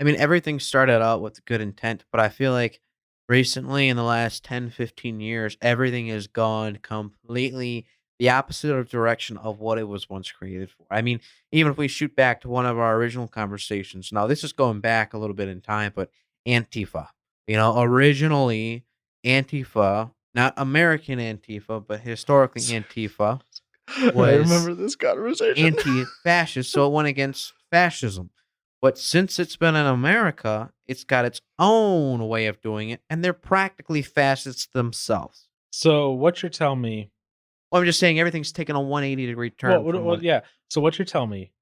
Speaker 3: I mean, everything started out with good intent, but I feel like recently in the last 10, 15 years, everything has gone completely the opposite direction of what it was once created for. I mean, even if we shoot back to one of our original conversations, now this is going back a little bit in time, but Antifa, originally Antifa, not American Antifa, but historically Antifa was
Speaker 2: I remember this conversation.
Speaker 3: Anti-fascist, so it went against fascism. But since it's been in America, it's got its own way of doing it, and they're practically fascists themselves.
Speaker 1: So what you're telling me...
Speaker 3: Well, I'm just saying everything's taken a 180-degree turn.
Speaker 1: Yeah. So what you're telling me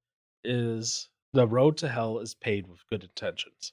Speaker 1: is the road to hell is paved with good intentions.